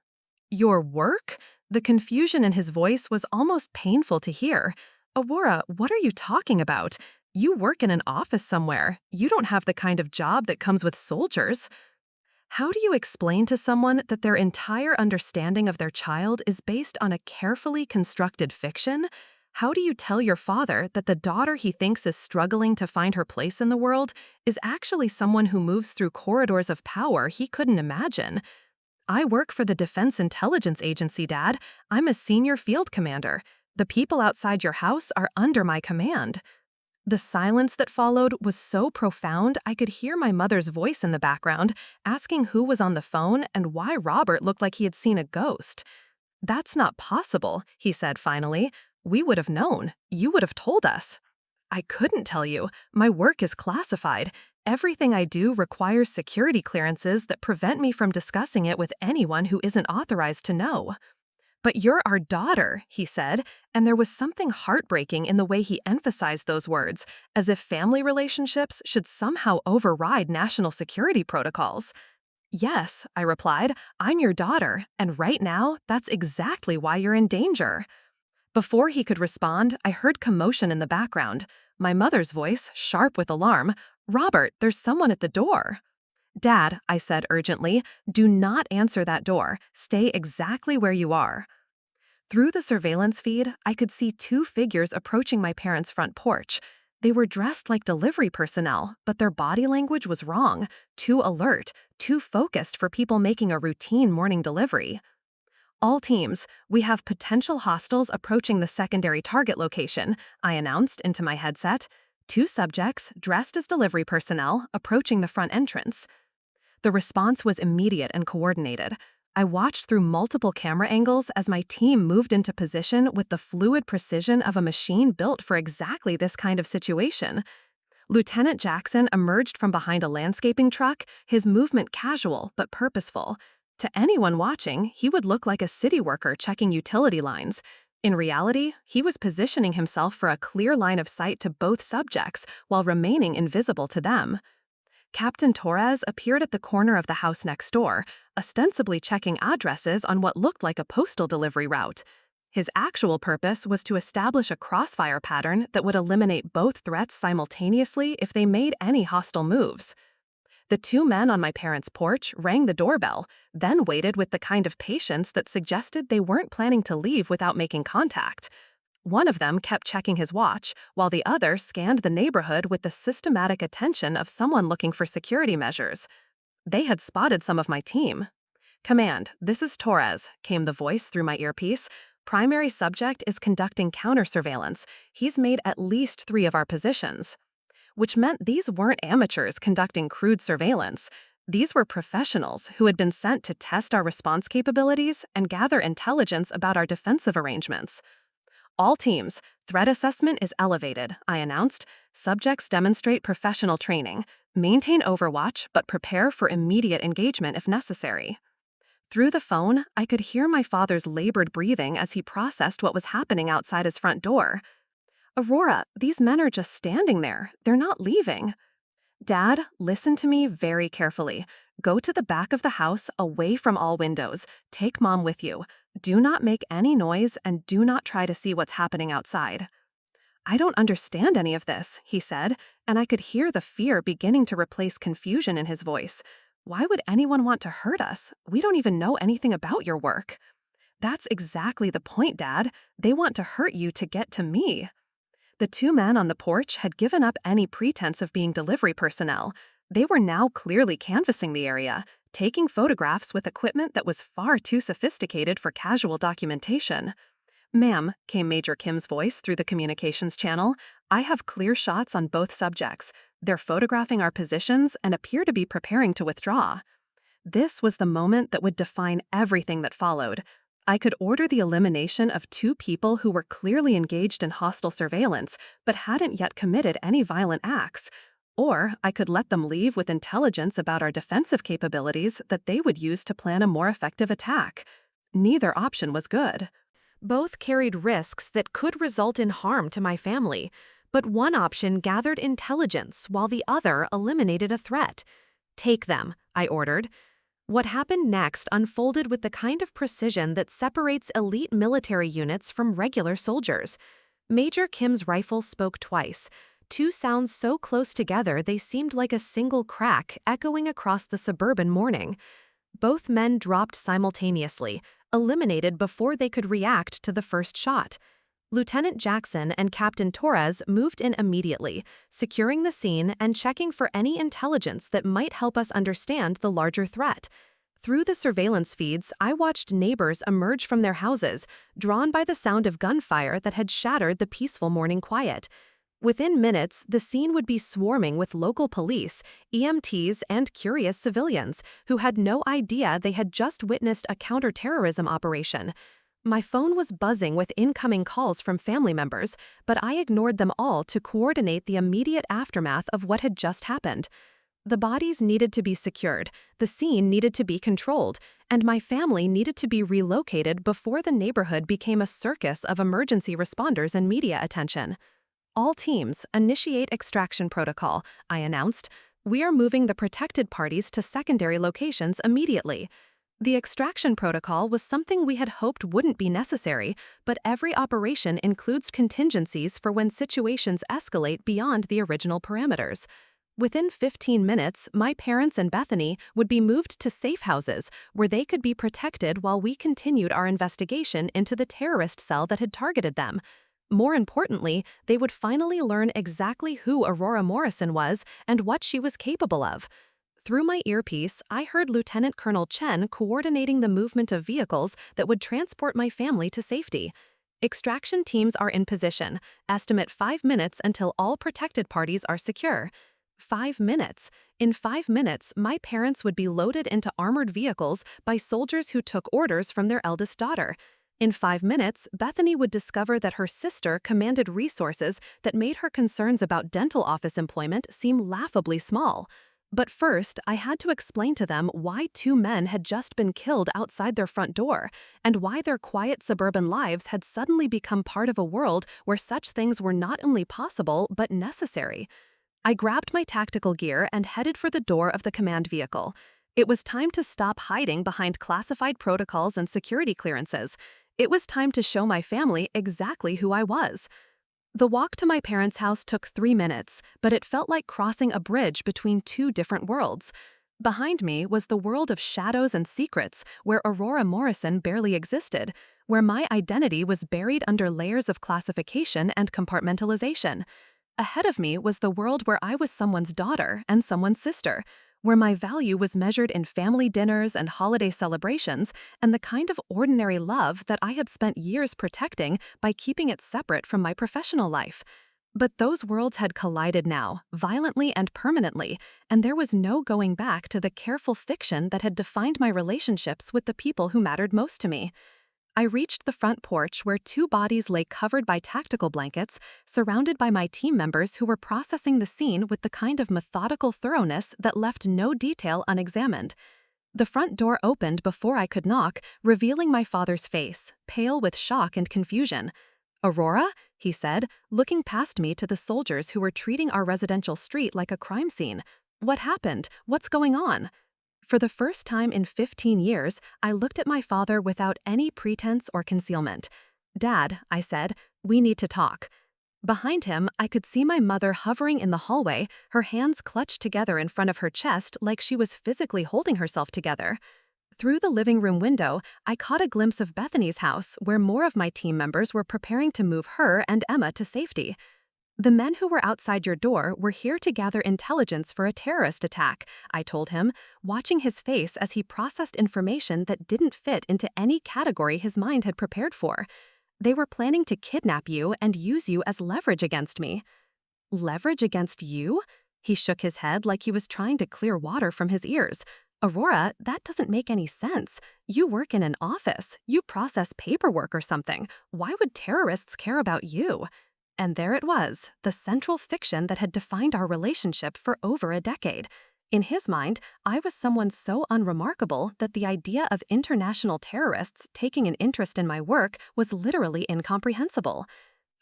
"Your work?" The confusion in his voice was almost painful to hear. "Aurora, what are you talking about? You work in an office somewhere. You don't have the kind of job that comes with soldiers." How do you explain to someone that their entire understanding of their child is based on a carefully constructed fiction? How do you tell your father that the daughter he thinks is struggling to find her place in the world is actually someone who moves through corridors of power he couldn't imagine? "I work for the Defense Intelligence Agency, Dad. I'm a senior field commander. The people outside your house are under my command." The silence that followed was so profound I could hear my mother's voice in the background, asking who was on the phone and why Robert looked like he had seen a ghost. "That's not possible," he said finally. "We would have known. You would have told us." "I couldn't tell you. My work is classified. Everything I do requires security clearances that prevent me from discussing it with anyone who isn't authorized to know." "But you're our daughter," he said, and there was something heartbreaking in the way he emphasized those words, as if family relationships should somehow override national security protocols. "Yes," I replied, "I'm your daughter, and right now, that's exactly why you're in danger." Before he could respond, I heard commotion in the background. My mother's voice, sharp with alarm, "Robert, there's someone at the door." "Dad," I said urgently, "do not answer that door. Stay exactly where you are." Through the surveillance feed, I could see two figures approaching my parents' front porch. They were dressed like delivery personnel, but their body language was wrong, too alert, too focused for people making a routine morning delivery. "All teams, we have potential hostiles approaching the secondary target location," I announced into my headset. Two subjects, dressed as delivery personnel, approaching the front entrance. The response was immediate and coordinated. I watched through multiple camera angles as my team moved into position with the fluid precision of a machine built for exactly this kind of situation. Lieutenant Jackson emerged from behind a landscaping truck, his movement casual but purposeful. To anyone watching, he would look like a city worker checking utility lines. In reality, he was positioning himself for a clear line of sight to both subjects while remaining invisible to them. Captain Torres appeared at the corner of the house next door, ostensibly checking addresses on what looked like a postal delivery route. His actual purpose was to establish a crossfire pattern that would eliminate both threats simultaneously if they made any hostile moves. The two men on my parents' porch rang the doorbell, then waited with the kind of patience that suggested they weren't planning to leave without making contact. One of them kept checking his watch, while the other scanned the neighborhood with the systematic attention of someone looking for security measures. They had spotted some of my team. "Command, this is Torres," came the voice through my earpiece. "Primary subject is conducting counter-surveillance. He's made at least 3 of our positions." Which meant these weren't amateurs conducting crude surveillance. These were professionals who had been sent to test our response capabilities and gather intelligence about our defensive arrangements. "All teams, threat assessment is elevated," I announced. "Subjects demonstrate professional training. Maintain overwatch, but prepare for immediate engagement if necessary." Through the phone, I could hear my father's labored breathing as he processed what was happening outside his front door. "Aurora, these men are just standing there. They're not leaving." "Dad, listen to me very carefully. Go to the back of the house, away from all windows. Take Mom with you. Do not make any noise and do not try to see what's happening outside." "I don't understand any of this," he said, and I could hear the fear beginning to replace confusion in his voice. "Why would anyone want to hurt us? We don't even know anything about your work." "That's exactly the point, Dad. They want to hurt you to get to me." The two men on the porch had given up any pretense of being delivery personnel. They were now clearly canvassing the area, taking photographs with equipment that was far too sophisticated for casual documentation. "Ma'am," came Major Kim's voice through the communications channel, "I have clear shots on both subjects. They're photographing our positions and appear to be preparing to withdraw." This was the moment that would define everything that followed. I could order the elimination of 2 people who were clearly engaged in hostile surveillance but hadn't yet committed any violent acts. Or I could let them leave with intelligence about our defensive capabilities that they would use to plan a more effective attack. Neither option was good. Both carried risks that could result in harm to my family, but one option gathered intelligence while the other eliminated a threat. "Take them," I ordered. What happened next unfolded with the kind of precision that separates elite military units from regular soldiers. Major Kim's rifle spoke twice, 2 sounds so close together they seemed like a single crack echoing across the suburban morning. Both men dropped simultaneously, eliminated before they could react to the first shot. Lieutenant Jackson and Captain Torres moved in immediately, securing the scene and checking for any intelligence that might help us understand the larger threat. Through the surveillance feeds, I watched neighbors emerge from their houses, drawn by the sound of gunfire that had shattered the peaceful morning quiet. Within minutes, the scene would be swarming with local police, EMTs, and curious civilians who had no idea they had just witnessed a counterterrorism operation. My phone was buzzing with incoming calls from family members, but I ignored them all to coordinate the immediate aftermath of what had just happened. The bodies needed to be secured, the scene needed to be controlled, and my family needed to be relocated before the neighborhood became a circus of emergency responders and media attention. "All teams, initiate extraction protocol," I announced. "We are moving the protected parties to secondary locations immediately." The extraction protocol was something we had hoped wouldn't be necessary, but every operation includes contingencies for when situations escalate beyond the original parameters. Within 15 minutes, my parents and Bethany would be moved to safe houses where they could be protected while we continued our investigation into the terrorist cell that had targeted them. More importantly, they would finally learn exactly who Aurora Morrison was and what she was capable of. Through my earpiece, I heard Lieutenant Colonel Chen coordinating the movement of vehicles that would transport my family to safety. "Extraction teams are in position. Estimate 5 minutes until all protected parties are secure." 5 minutes. In 5 minutes, my parents would be loaded into armored vehicles by soldiers who took orders from their eldest daughter. In 5 minutes, Bethany would discover that her sister commanded resources that made her concerns about dental office employment seem laughably small. But first, I had to explain to them why 2 men had just been killed outside their front door, and why their quiet suburban lives had suddenly become part of a world where such things were not only possible but necessary. I grabbed my tactical gear and headed for the door of the command vehicle. It was time to stop hiding behind classified protocols and security clearances. It was time to show my family exactly who I was. The walk to my parents' house took 3 minutes, but it felt like crossing a bridge between 2 different worlds. Behind me was the world of shadows and secrets, where Aurora Morrison barely existed, where my identity was buried under layers of classification and compartmentalization. Ahead of me was the world where I was someone's daughter and someone's sister, where my value was measured in family dinners and holiday celebrations, and the kind of ordinary love that I had spent years protecting by keeping it separate from my professional life. But those worlds had collided now, violently and permanently, and there was no going back to the careful fiction that had defined my relationships with the people who mattered most to me. I reached the front porch where 2 bodies lay covered by tactical blankets, surrounded by my team members who were processing the scene with the kind of methodical thoroughness that left no detail unexamined. The front door opened before I could knock, revealing my father's face, pale with shock and confusion. "Aurora?" he said, looking past me to the soldiers who were treating our residential street like a crime scene. "What happened? What's going on?" For the first time in 15 years, I looked at my father without any pretense or concealment. "Dad," I said, "we need to talk." Behind him, I could see my mother hovering in the hallway, her hands clutched together in front of her chest like she was physically holding herself together. Through the living room window, I caught a glimpse of Bethany's house, where more of my team members were preparing to move her and Emma to safety. "The men who were outside your door were here to gather intelligence for a terrorist attack," I told him, watching his face as he processed information that didn't fit into any category his mind had prepared for. "They were planning to kidnap you and use you as leverage against me." "Leverage against you?" He shook his head like he was trying to clear water from his ears. Aurora, that doesn't make any sense. You work in an office. You process paperwork or something. Why would terrorists care about you? And there it was, the central fiction that had defined our relationship for over a decade. In his mind, I was someone so unremarkable that the idea of international terrorists taking an interest in my work was literally incomprehensible.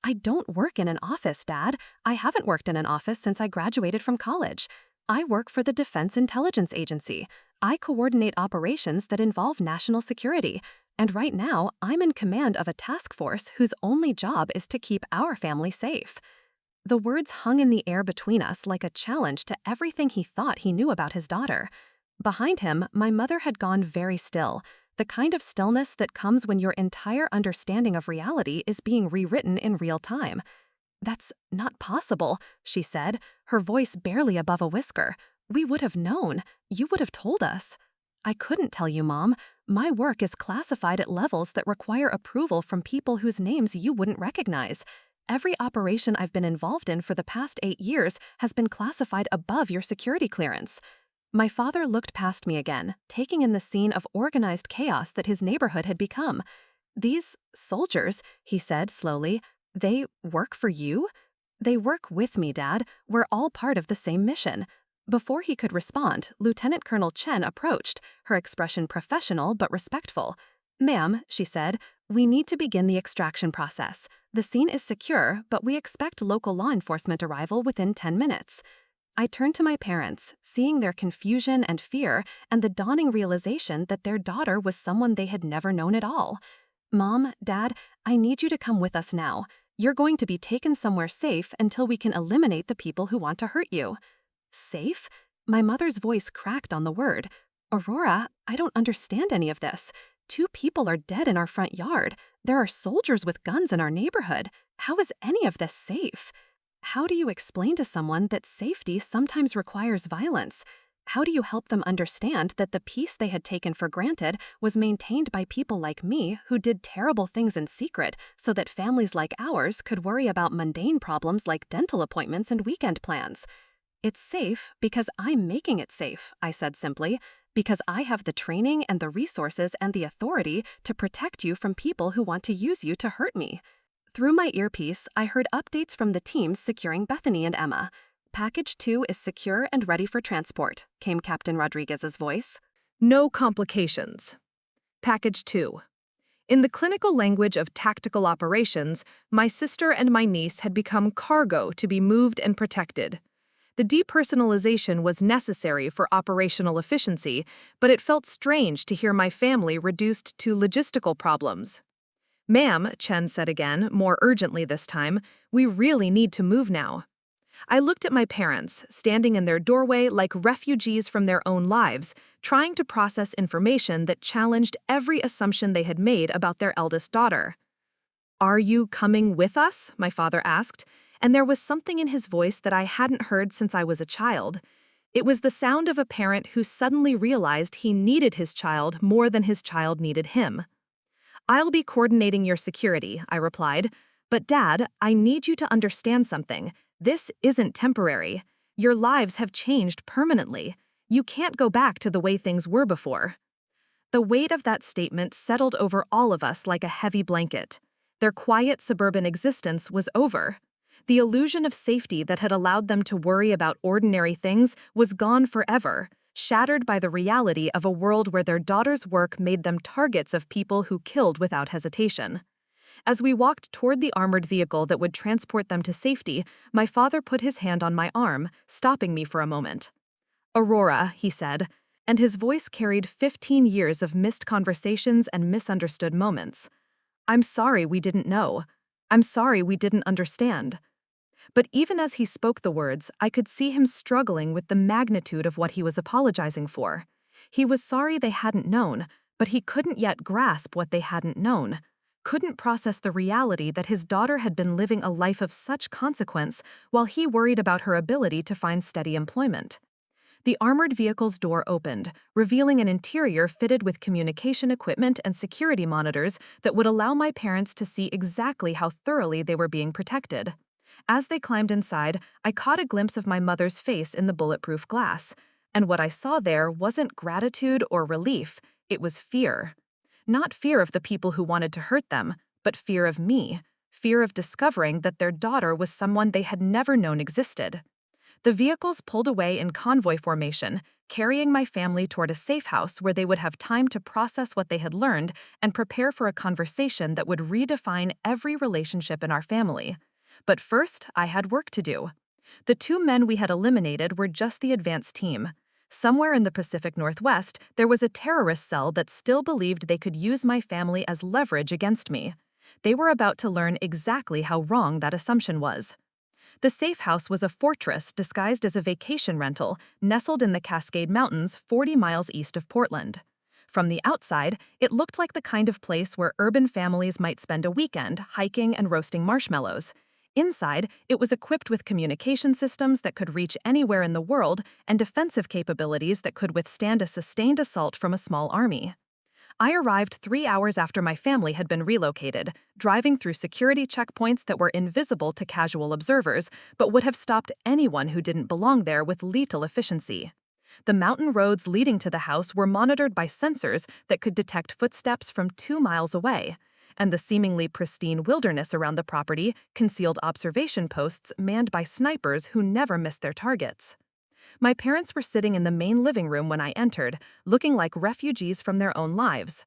I don't work in an office, Dad. I haven't worked in an office since I graduated from college. I work for the Defense Intelligence Agency. I coordinate operations that involve national security. And right now, I'm in command of a task force whose only job is to keep our family safe. The words hung in the air between us like a challenge to everything he thought he knew about his daughter. Behind him, my mother had gone very still, the kind of stillness that comes when your entire understanding of reality is being rewritten in real time. "That's not possible," she said, her voice barely above a whisper. "We would have known. You would have told us." "I couldn't tell you, Mom. My work is classified at levels that require approval from people whose names you wouldn't recognize. Every operation I've been involved in for the past 8 years has been classified above your security clearance." My father looked past me again, taking in the scene of organized chaos that his neighborhood had become. "These soldiers," he said slowly, "they work for you?" "They work with me, Dad. We're all part of the same mission." Before he could respond, Lieutenant Colonel Chen approached, her expression professional but respectful. "Ma'am," she said, "we need to begin the extraction process. The scene is secure, but we expect local law enforcement arrival within 10 minutes. I turned to my parents, seeing their confusion and fear and the dawning realization that their daughter was someone they had never known at all. "Mom, Dad, I need you to come with us now. You're going to be taken somewhere safe until we can eliminate the people who want to hurt you." "Safe?" My mother's voice cracked on the word. "Aurora, I don't understand any of this. 2 people are dead in our front yard. There are soldiers with guns in our neighborhood. How is any of this safe?" How do you explain to someone that safety sometimes requires violence? How do you help them understand that the peace they had taken for granted was maintained by people like me who did terrible things in secret so that families like ours could worry about mundane problems like dental appointments and weekend plans? "It's safe because I'm making it safe," I said simply, "because I have the training and the resources and the authority to protect you from people who want to use you to hurt me." Through my earpiece, I heard updates from the teams securing Bethany and Emma. "Package 2 is secure and ready for transport," came Captain Rodriguez's voice. No complications. Package 2. In the clinical language of tactical operations, my sister and my niece had become cargo to be moved and protected. The depersonalization was necessary for operational efficiency, but it felt strange to hear my family reduced to logistical problems. "Ma'am," Chen said again, more urgently this time, "we really need to move now." I looked at my parents, standing in their doorway like refugees from their own lives, trying to process information that challenged every assumption they had made about their eldest daughter. "Are you coming with us?" my father asked, and there was something in his voice that I hadn't heard since I was a child. It was the sound of a parent who suddenly realized he needed his child more than his child needed him. "I'll be coordinating your security," I replied. "But Dad, I need you to understand something. This isn't temporary. Your lives have changed permanently. You can't go back to the way things were before." The weight of that statement settled over all of us like a heavy blanket. Their quiet suburban existence was over. The illusion of safety that had allowed them to worry about ordinary things was gone forever, shattered by the reality of a world where their daughter's work made them targets of people who killed without hesitation. As we walked toward the armored vehicle that would transport them to safety, my father put his hand on my arm, stopping me for a moment. "Aurora," he said, and his voice carried 15 years of missed conversations and misunderstood moments. "I'm sorry we didn't know. I'm sorry we didn't understand." But even as he spoke the words, I could see him struggling with the magnitude of what he was apologizing for. He was sorry they hadn't known, but he couldn't yet grasp what they hadn't known. Couldn't process the reality that his daughter had been living a life of such consequence while he worried about her ability to find steady employment. The armored vehicle's door opened, revealing an interior fitted with communication equipment and security monitors that would allow my parents to see exactly how thoroughly they were being protected. As they climbed inside, I caught a glimpse of my mother's face in the bulletproof glass. And what I saw there wasn't gratitude or relief, it was fear. Not fear of the people who wanted to hurt them, but fear of me, fear of discovering that their daughter was someone they had never known existed. The vehicles pulled away in convoy formation, carrying my family toward a safe house where they would have time to process what they had learned and prepare for a conversation that would redefine every relationship in our family. But first, I had work to do. The 2 men we had eliminated were just the advance team. Somewhere in the Pacific Northwest, there was a terrorist cell that still believed they could use my family as leverage against me. They were about to learn exactly how wrong that assumption was. The safe house was a fortress disguised as a vacation rental, nestled in the Cascade Mountains 40 miles east of Portland. From the outside, it looked like the kind of place where urban families might spend a weekend hiking and roasting marshmallows. Inside, it was equipped with communication systems that could reach anywhere in the world and defensive capabilities that could withstand a sustained assault from a small army. I arrived 3 hours after my family had been relocated, driving through security checkpoints that were invisible to casual observers, but would have stopped anyone who didn't belong there with lethal efficiency. The mountain roads leading to the house were monitored by sensors that could detect footsteps from 2 miles away, and the seemingly pristine wilderness around the property concealed observation posts manned by snipers who never missed their targets. My parents were sitting in the main living room when I entered, looking like refugees from their own lives.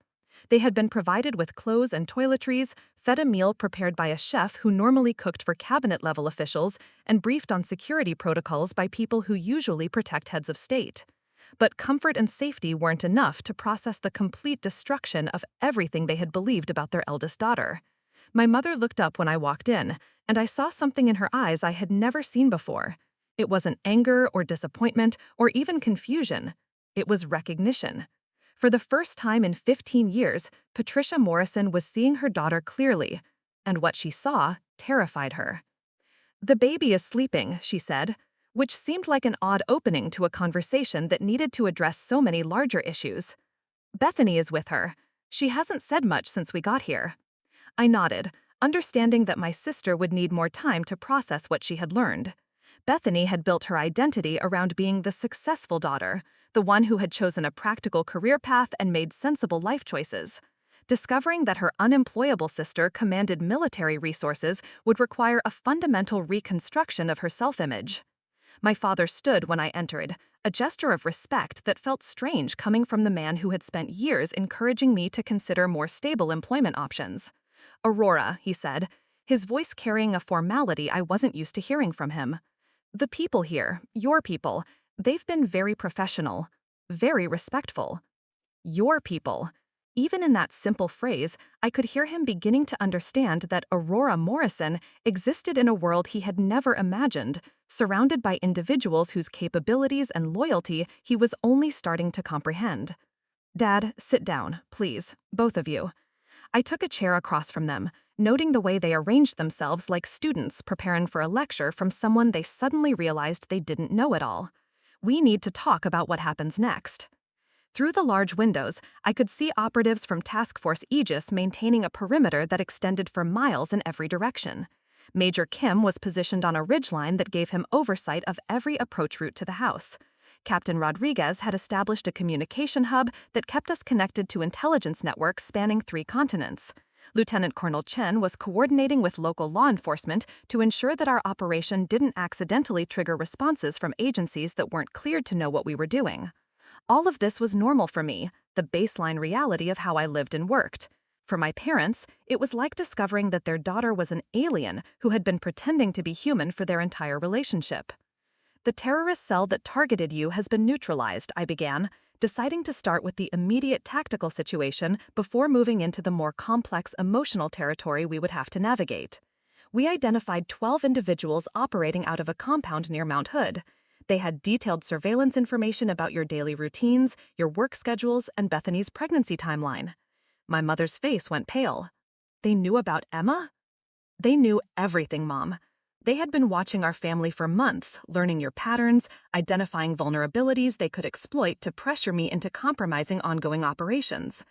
They had been provided with clothes and toiletries, fed a meal prepared by a chef who normally cooked for cabinet-level officials, and briefed on security protocols by people who usually protect heads of state. But comfort and safety weren't enough to process the complete destruction of everything they had believed about their eldest daughter. My mother looked up when I walked in, and I saw something in her eyes I had never seen before. It wasn't anger or disappointment or even confusion. It was recognition. For the first time in 15 years, Patricia Morrison was seeing her daughter clearly, and what she saw terrified her. "The baby is sleeping," she said, which seemed like an odd opening to a conversation that needed to address so many larger issues. "Bethany is with her. She hasn't said much since we got here." I nodded, understanding that my sister would need more time to process what she had learned. Bethany had built her identity around being the successful daughter, the one who had chosen a practical career path and made sensible life choices. Discovering that her unemployable sister commanded military resources would require a fundamental reconstruction of her self-image. My father stood when I entered, a gesture of respect that felt strange coming from the man who had spent years encouraging me to consider more stable employment options. "Aurora," he said, his voice carrying a formality I wasn't used to hearing from him. "The people here, your people, they've been very professional, very respectful." Your people. Even in that simple phrase, I could hear him beginning to understand that Aurora Morrison existed in a world he had never imagined, surrounded by individuals whose capabilities and loyalty he was only starting to comprehend. "Dad, sit down, please, both of you." I took a chair across from them, noting the way they arranged themselves like students preparing for a lecture from someone they suddenly realized they didn't know at all. "We need to talk about what happens next." Through the large windows, I could see operatives from Task Force Aegis maintaining a perimeter that extended for miles in every direction. Major Kim was positioned on a ridgeline that gave him oversight of every approach route to the house. Captain Rodriguez had established a communication hub that kept us connected to intelligence networks spanning 3 continents. Lieutenant Colonel Chen was coordinating with local law enforcement to ensure that our operation didn't accidentally trigger responses from agencies that weren't cleared to know what we were doing. All of this was normal for me, the baseline reality of how I lived and worked. For my parents, it was like discovering that their daughter was an alien who had been pretending to be human for their entire relationship. "The terrorist cell that targeted you has been neutralized," I began, deciding to start with the immediate tactical situation before moving into the more complex emotional territory we would have to navigate. "We identified 12 individuals operating out of a compound near Mount Hood. They had detailed surveillance information about your daily routines, your work schedules, and Bethany's pregnancy timeline." My mother's face went pale. "They knew about Emma?" "They knew everything, Mom. They had been watching our family for months, learning your patterns, identifying vulnerabilities they could exploit to pressure me into compromising ongoing operations."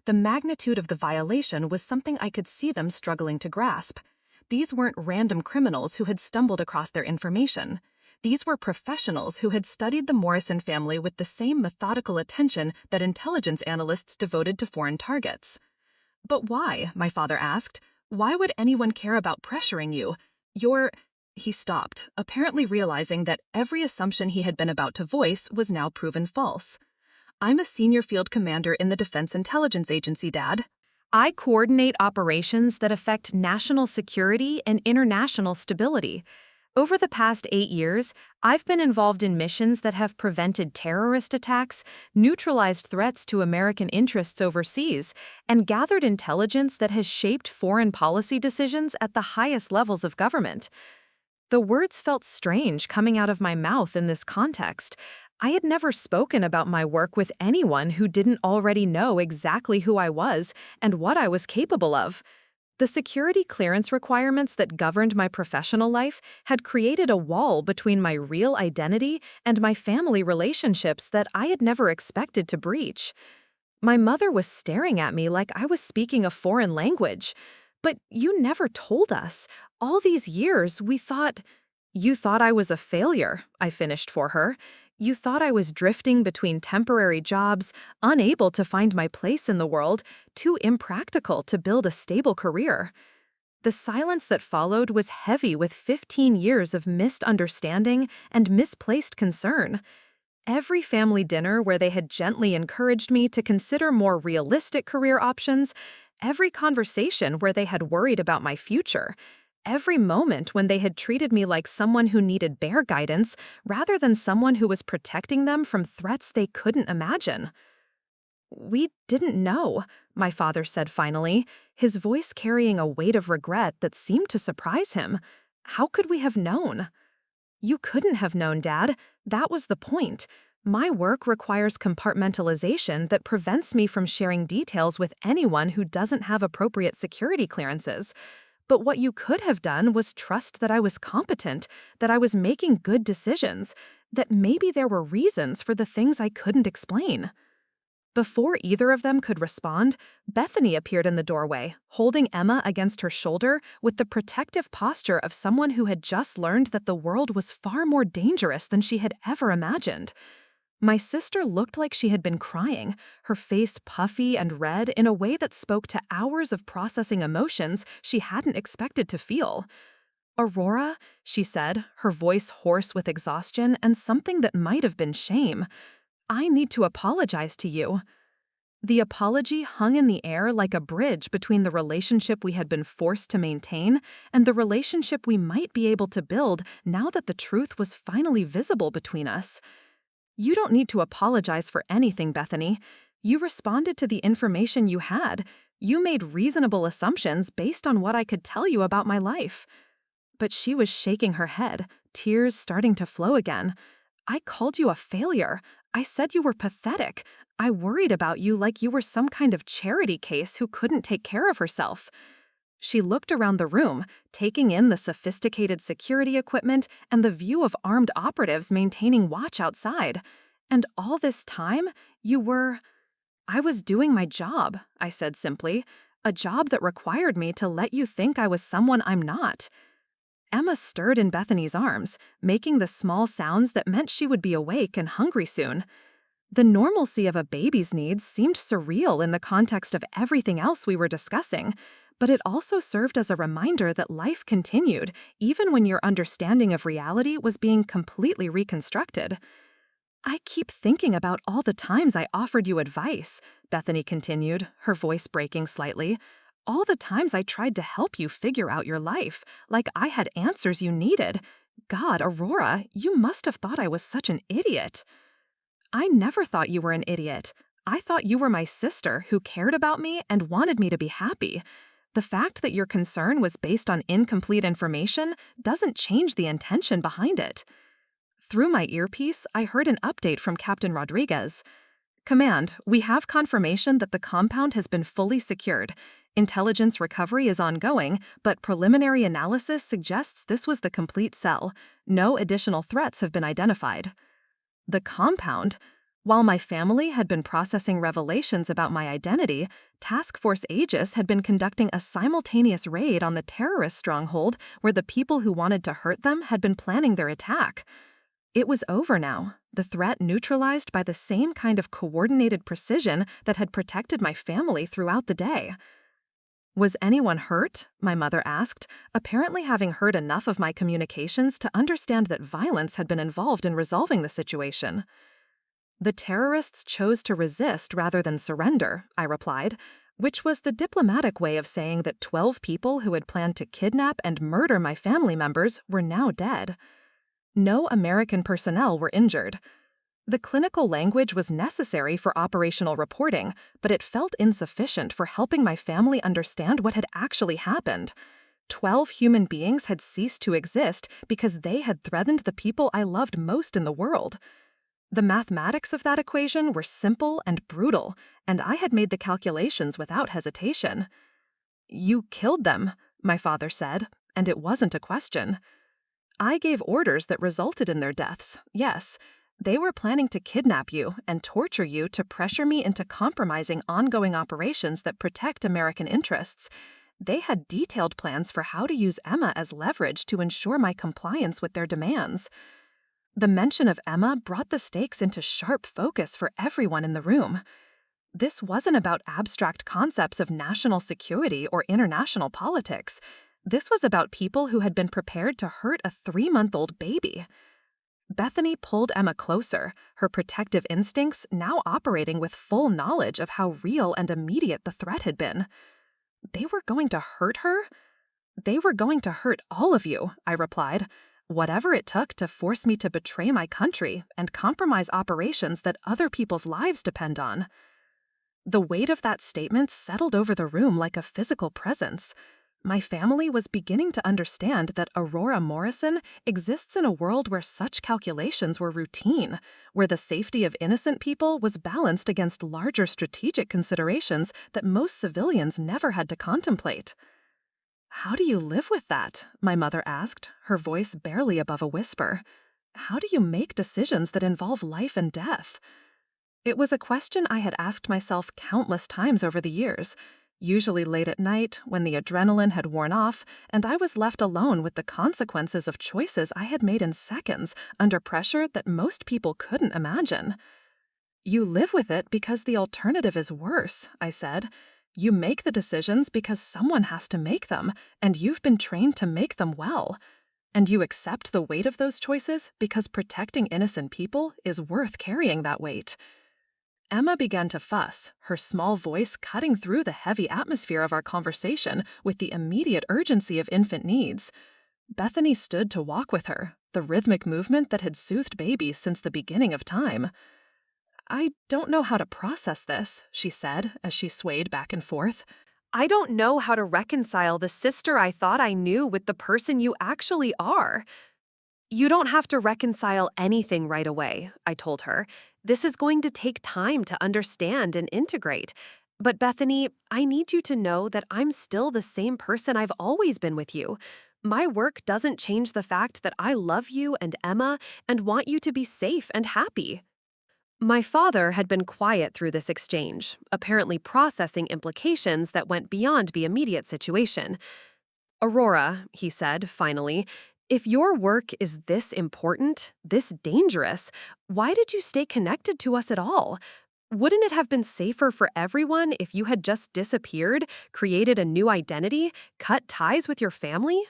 The magnitude of the violation was something I could see them struggling to grasp. These weren't random criminals who had stumbled across their information. These were professionals who had studied the Morrison family with the same methodical attention that intelligence analysts devoted to foreign targets. "But why?" my father asked. "Why would anyone care about pressuring you? You're—" He stopped, apparently realizing that every assumption he had been about to voice was now proven false. "I'm a senior field commander in the Defense Intelligence Agency, Dad." I coordinate operations that affect national security and international stability. Over the past 8 years, I've been involved in missions that have prevented terrorist attacks, neutralized threats to American interests overseas, and gathered intelligence that has shaped foreign policy decisions at the highest levels of government. The words felt strange coming out of my mouth in this context. I had never spoken about my work with anyone who didn't already know exactly who I was and what I was capable of. The security clearance requirements that governed my professional life had created a wall between my real identity and my family relationships that I had never expected to breach. My mother was staring at me like I was speaking a foreign language. "But you never told us. All these years, we thought—" "You thought I was a failure," I finished for her. "You thought I was drifting between temporary jobs, unable to find my place in the world, too impractical to build a stable career." The silence that followed was heavy with 15 years of missed understanding and misplaced concern. Every family dinner where they had gently encouraged me to consider more realistic career options, every conversation where they had worried about my future, every moment when they had treated me like someone who needed bare guidance rather than someone who was protecting them from threats they couldn't imagine. "We didn't know," my father said finally, his voice carrying a weight of regret that seemed to surprise him. "How could we have known?" "You couldn't have known, Dad. That was the point. My work requires compartmentalization that prevents me from sharing details with anyone who doesn't have appropriate security clearances. But what you could have done was trust that I was competent, that I was making good decisions, that maybe there were reasons for the things I couldn't explain." Before either of them could respond, Bethany appeared in the doorway, holding Emma against her shoulder with the protective posture of someone who had just learned that the world was far more dangerous than she had ever imagined. My sister looked like she had been crying, her face puffy and red in a way that spoke to hours of processing emotions she hadn't expected to feel. "Aurora," she said, her voice hoarse with exhaustion and something that might have been shame, "I need to apologize to you." The apology hung in the air like a bridge between the relationship we had been forced to maintain and the relationship we might be able to build now that the truth was finally visible between us. "You don't need to apologize for anything, Bethany. You responded to the information you had. You made reasonable assumptions based on what I could tell you about my life." But she was shaking her head, tears starting to flow again. "I called you a failure. I said you were pathetic. I worried about you like you were some kind of charity case who couldn't take care of herself." She looked around the room, taking in the sophisticated security equipment and the view of armed operatives maintaining watch outside. "And all this time, you were—" "I was doing my job," I said simply, "a job that required me to let you think I was someone I'm not." Emma stirred in Bethany's arms, making the small sounds that meant she would be awake and hungry soon. The normalcy of a baby's needs seemed surreal in the context of everything else we were discussing, but it also served as a reminder that life continued even when your understanding of reality was being completely reconstructed. "I keep thinking about all the times I offered you advice," Bethany continued, her voice breaking slightly. "All the times I tried to help you figure out your life, like I had answers you needed. God, Aurora, you must have thought I was such an idiot." "I never thought you were an idiot. I thought you were my sister who cared about me and wanted me to be happy. The fact that your concern was based on incomplete information doesn't change the intention behind it." Through my earpiece, I heard an update from Captain Rodriguez. "Command, we have confirmation that the compound has been fully secured. Intelligence recovery is ongoing, but preliminary analysis suggests this was the complete cell. No additional threats have been identified." The compound? While my family had been processing revelations about my identity, Task Force Aegis had been conducting a simultaneous raid on the terrorist stronghold where the people who wanted to hurt them had been planning their attack. It was over now, the threat neutralized by the same kind of coordinated precision that had protected my family throughout the day. Was anyone hurt? My mother asked, apparently having heard enough of my communications to understand that violence had been involved in resolving the situation. The terrorists chose to resist rather than surrender, I replied, which was the diplomatic way of saying that 12 people who had planned to kidnap and murder my family members were now dead. No American personnel were injured. The clinical language was necessary for operational reporting, but it felt insufficient for helping my family understand what had actually happened. 12 human beings had ceased to exist because they had threatened the people I loved most in the world. The mathematics of that equation were simple and brutal, and I had made the calculations without hesitation. "You killed them," my father said, and it wasn't a question. I gave orders that resulted in their deaths, yes. They were planning to kidnap you and torture you to pressure me into compromising ongoing operations that protect American interests. They had detailed plans for how to use Emma as leverage to ensure my compliance with their demands. The mention of Emma brought the stakes into sharp focus for everyone in the room. This wasn't about abstract concepts of national security or international politics. This was about people who had been prepared to hurt a 3-month-old baby. Bethany pulled Emma closer, her protective instincts now operating with full knowledge of how real and immediate the threat had been. They were going to hurt her? They were going to hurt all of you, I replied. Whatever it took to force me to betray my country and compromise operations that other people's lives depend on. The weight of that statement settled over the room like a physical presence. My family was beginning to understand that Aurora Morrison exists in a world where such calculations were routine, where the safety of innocent people was balanced against larger strategic considerations that most civilians never had to contemplate. "How do you live with that?" my mother asked, her voice barely above a whisper. "How do you make decisions that involve life and death?" It was a question I had asked myself countless times over the years, usually late at night when the adrenaline had worn off and I was left alone with the consequences of choices I had made in seconds under pressure that most people couldn't imagine. "You live with it because the alternative is worse," I said. "You make the decisions because someone has to make them, and you've been trained to make them well. And you accept the weight of those choices because protecting innocent people is worth carrying that weight." Emma began to fuss, her small voice cutting through the heavy atmosphere of our conversation with the immediate urgency of infant needs. Bethany stood to walk with her, the rhythmic movement that had soothed babies since the beginning of time. "I don't know how to process this," she said as she swayed back and forth. I don't know how to reconcile the sister I thought I knew with the person you actually are. You don't have to reconcile anything right away, I told her. This is going to take time to understand and integrate. But Bethany, I need you to know that I'm still the same person I've always been with you. My work doesn't change the fact that I love you and Emma and want you to be safe and happy. My father had been quiet through this exchange, apparently processing implications that went beyond the immediate situation. "Aurora," he said, finally, "if your work is this important, this dangerous, why did you stay connected to us at all? Wouldn't it have been safer for everyone if you had just disappeared, created a new identity, cut ties with your family?"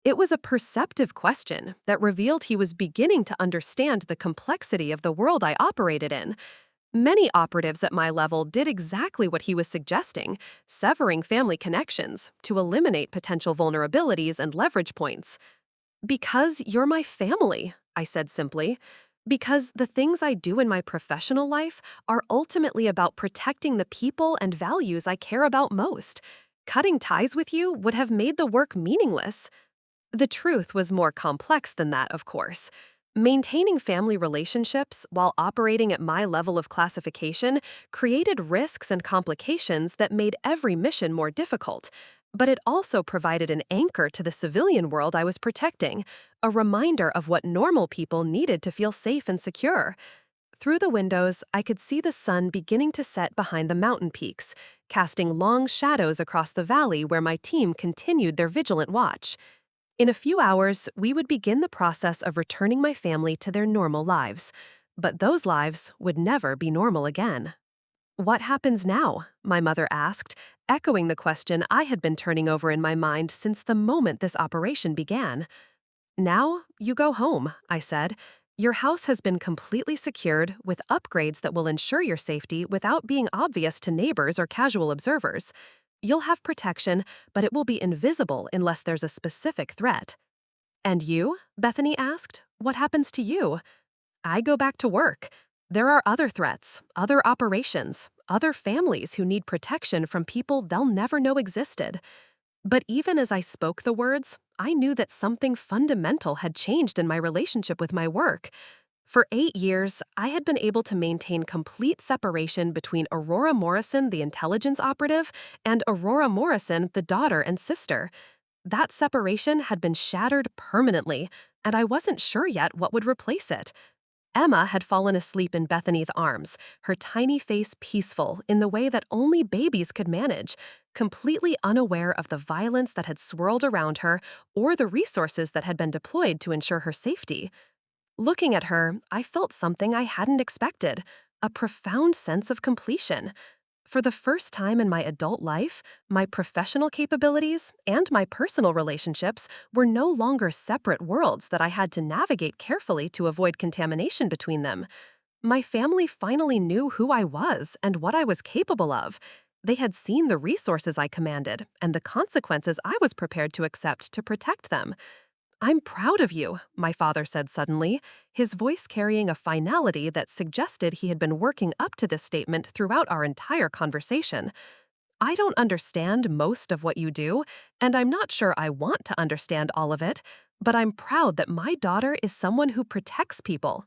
It was a perceptive question that revealed he was beginning to understand the complexity of the world I operated in. Many operatives at my level did exactly what he was suggesting, severing family connections to eliminate potential vulnerabilities and leverage points. "Because you're my family," I said simply. "Because the things I do in my professional life are ultimately about protecting the people and values I care about most. Cutting ties with you would have made the work meaningless." The truth was more complex than that, of course. Maintaining family relationships while operating at my level of classification created risks and complications that made every mission more difficult. But it also provided an anchor to the civilian world I was protecting, a reminder of what normal people needed to feel safe and secure. Through the windows, I could see the sun beginning to set behind the mountain peaks, casting long shadows across the valley where my team continued their vigilant watch. In a few hours, we would begin the process of returning my family to their normal lives. But those lives would never be normal again. What happens now? My mother asked, echoing the question I had been turning over in my mind since the moment this operation began. Now, you go home, I said. Your house has been completely secured with upgrades that will ensure your safety without being obvious to neighbors or casual observers. You'll have protection, but it will be invisible unless there's a specific threat. And you? Bethany asked. What happens to you? I go back to work. There are other threats, other operations, other families who need protection from people they'll never know existed. But even as I spoke the words, I knew that something fundamental had changed in my relationship with my work. For 8 years, I had been able to maintain complete separation between Aurora Morrison, the intelligence operative, and Aurora Morrison, the daughter and sister. That separation had been shattered permanently, and I wasn't sure yet what would replace it. Emma had fallen asleep in Bethany's arms, her tiny face peaceful in the way that only babies could manage, completely unaware of the violence that had swirled around her or the resources that had been deployed to ensure her safety. Looking at her, I felt something I hadn't expected, a profound sense of completion. For the first time in my adult life, my professional capabilities and my personal relationships were no longer separate worlds that I had to navigate carefully to avoid contamination between them. My family finally knew who I was and what I was capable of. They had seen the resources I commanded and the consequences I was prepared to accept to protect them. I'm proud of you, my father said suddenly, his voice carrying a finality that suggested he had been working up to this statement throughout our entire conversation. I don't understand most of what you do, and I'm not sure I want to understand all of it, but I'm proud that my daughter is someone who protects people.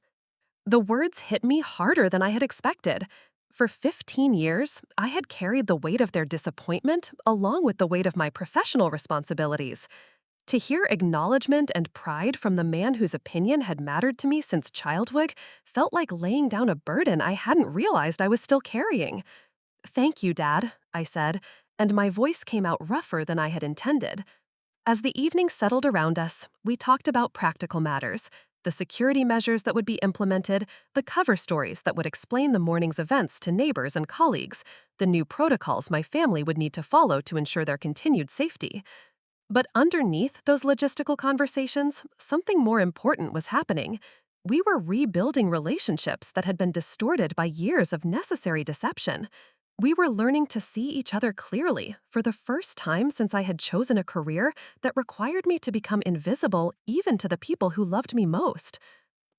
The words hit me harder than I had expected. For 15 years, I had carried the weight of their disappointment along with the weight of my professional responsibilities. To hear acknowledgement and pride from the man whose opinion had mattered to me since childhood felt like laying down a burden I hadn't realized I was still carrying. Thank you, Dad, I said, and my voice came out rougher than I had intended. As the evening settled around us, we talked about practical matters, the security measures that would be implemented, the cover stories that would explain the morning's events to neighbors and colleagues, the new protocols my family would need to follow to ensure their continued safety. But underneath those logistical conversations, something more important was happening. We were rebuilding relationships that had been distorted by years of necessary deception. We were learning to see each other clearly for the first time since I had chosen a career that required me to become invisible even to the people who loved me most.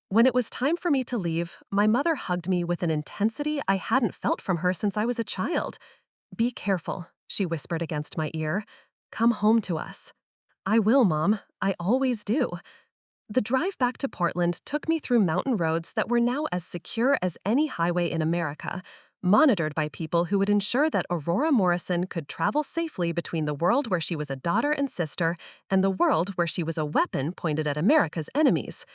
When it was time for me to leave, my mother hugged me with an intensity I hadn't felt from her since I was a child. "Be careful," she whispered against my ear. "Come home to us." "I will, Mom. I always do." The drive back to Portland took me through mountain roads that were now as secure as any highway in America, monitored by people who would ensure that Aurora Morrison could travel safely between the world where she was a daughter and sister and the world where she was a weapon pointed at America's enemies.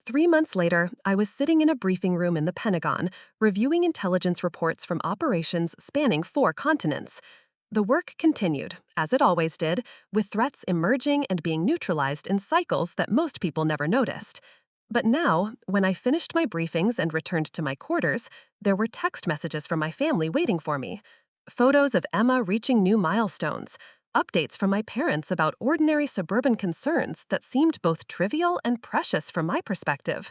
3 months later, I was sitting in a briefing room in the Pentagon, reviewing intelligence reports from operations spanning 4 continents. The work continued, as it always did, with threats emerging and being neutralized in cycles that most people never noticed. But now, when I finished my briefings and returned to my quarters, there were text messages from my family waiting for me. Photos of Emma reaching new milestones, updates from my parents about ordinary suburban concerns that seemed both trivial and precious from my perspective.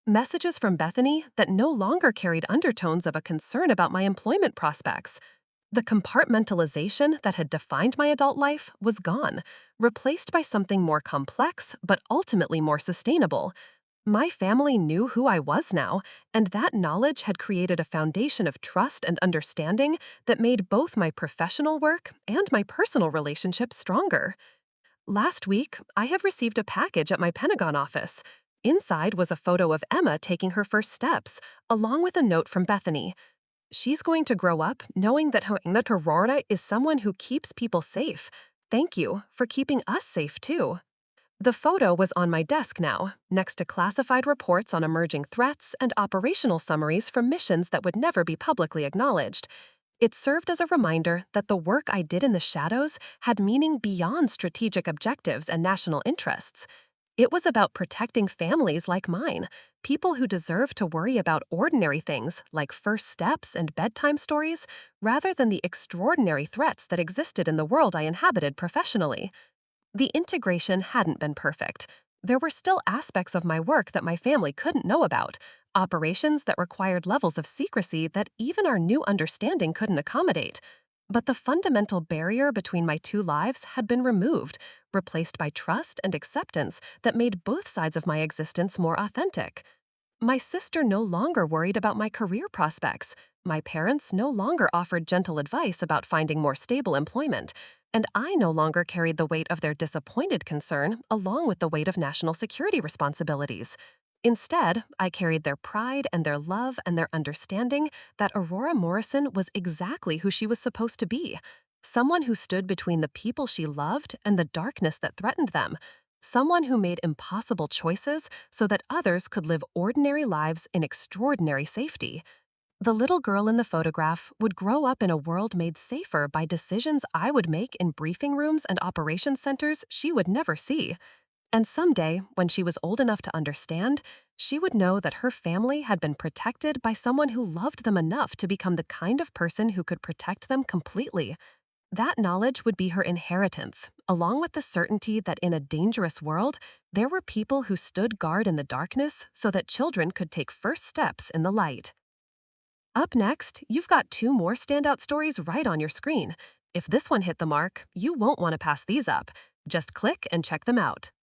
Messages from Bethany that no longer carried undertones of a concern about my employment prospects. The compartmentalization that had defined my adult life was gone, replaced by something more complex but ultimately more sustainable. My family knew who I was now, and that knowledge had created a foundation of trust and understanding that made both my professional work and my personal relationships stronger. Last week, I had received a package at my Pentagon office. Inside was a photo of Emma taking her first steps, along with a note from Bethany. "She's going to grow up knowing that Aurora is someone who keeps people safe. Thank you for keeping us safe, too." The photo was on my desk now, next to classified reports on emerging threats and operational summaries from missions that would never be publicly acknowledged. It served as a reminder that the work I did in the shadows had meaning beyond strategic objectives and national interests. It was about protecting families like mine, people who deserve to worry about ordinary things like first steps and bedtime stories, rather than the extraordinary threats that existed in the world I inhabited professionally. The integration hadn't been perfect. There were still aspects of my work that my family couldn't know about, operations that required levels of secrecy that even our new understanding couldn't accommodate. But the fundamental barrier between my two lives had been removed, replaced by trust and acceptance that made both sides of my existence more authentic. My sister no longer worried about my career prospects. My parents no longer offered gentle advice about finding more stable employment. And I no longer carried the weight of their disappointed concern along with the weight of national security responsibilities. Instead, I carried their pride and their love and their understanding that Aurora Morrison was exactly who she was supposed to be. Someone who stood between the people she loved and the darkness that threatened them. Someone who made impossible choices so that others could live ordinary lives in extraordinary safety. The little girl in the photograph would grow up in a world made safer by decisions I would make in briefing rooms and operations centers she would never see. And someday, when she was old enough to understand, she would know that her family had been protected by someone who loved them enough to become the kind of person who could protect them completely. That knowledge would be her inheritance, along with the certainty that in a dangerous world, there were people who stood guard in the darkness so that children could take first steps in the light. Up next, you've got two more standout stories right on your screen. If this one hit the mark, you won't want to pass these up. Just click and check them out.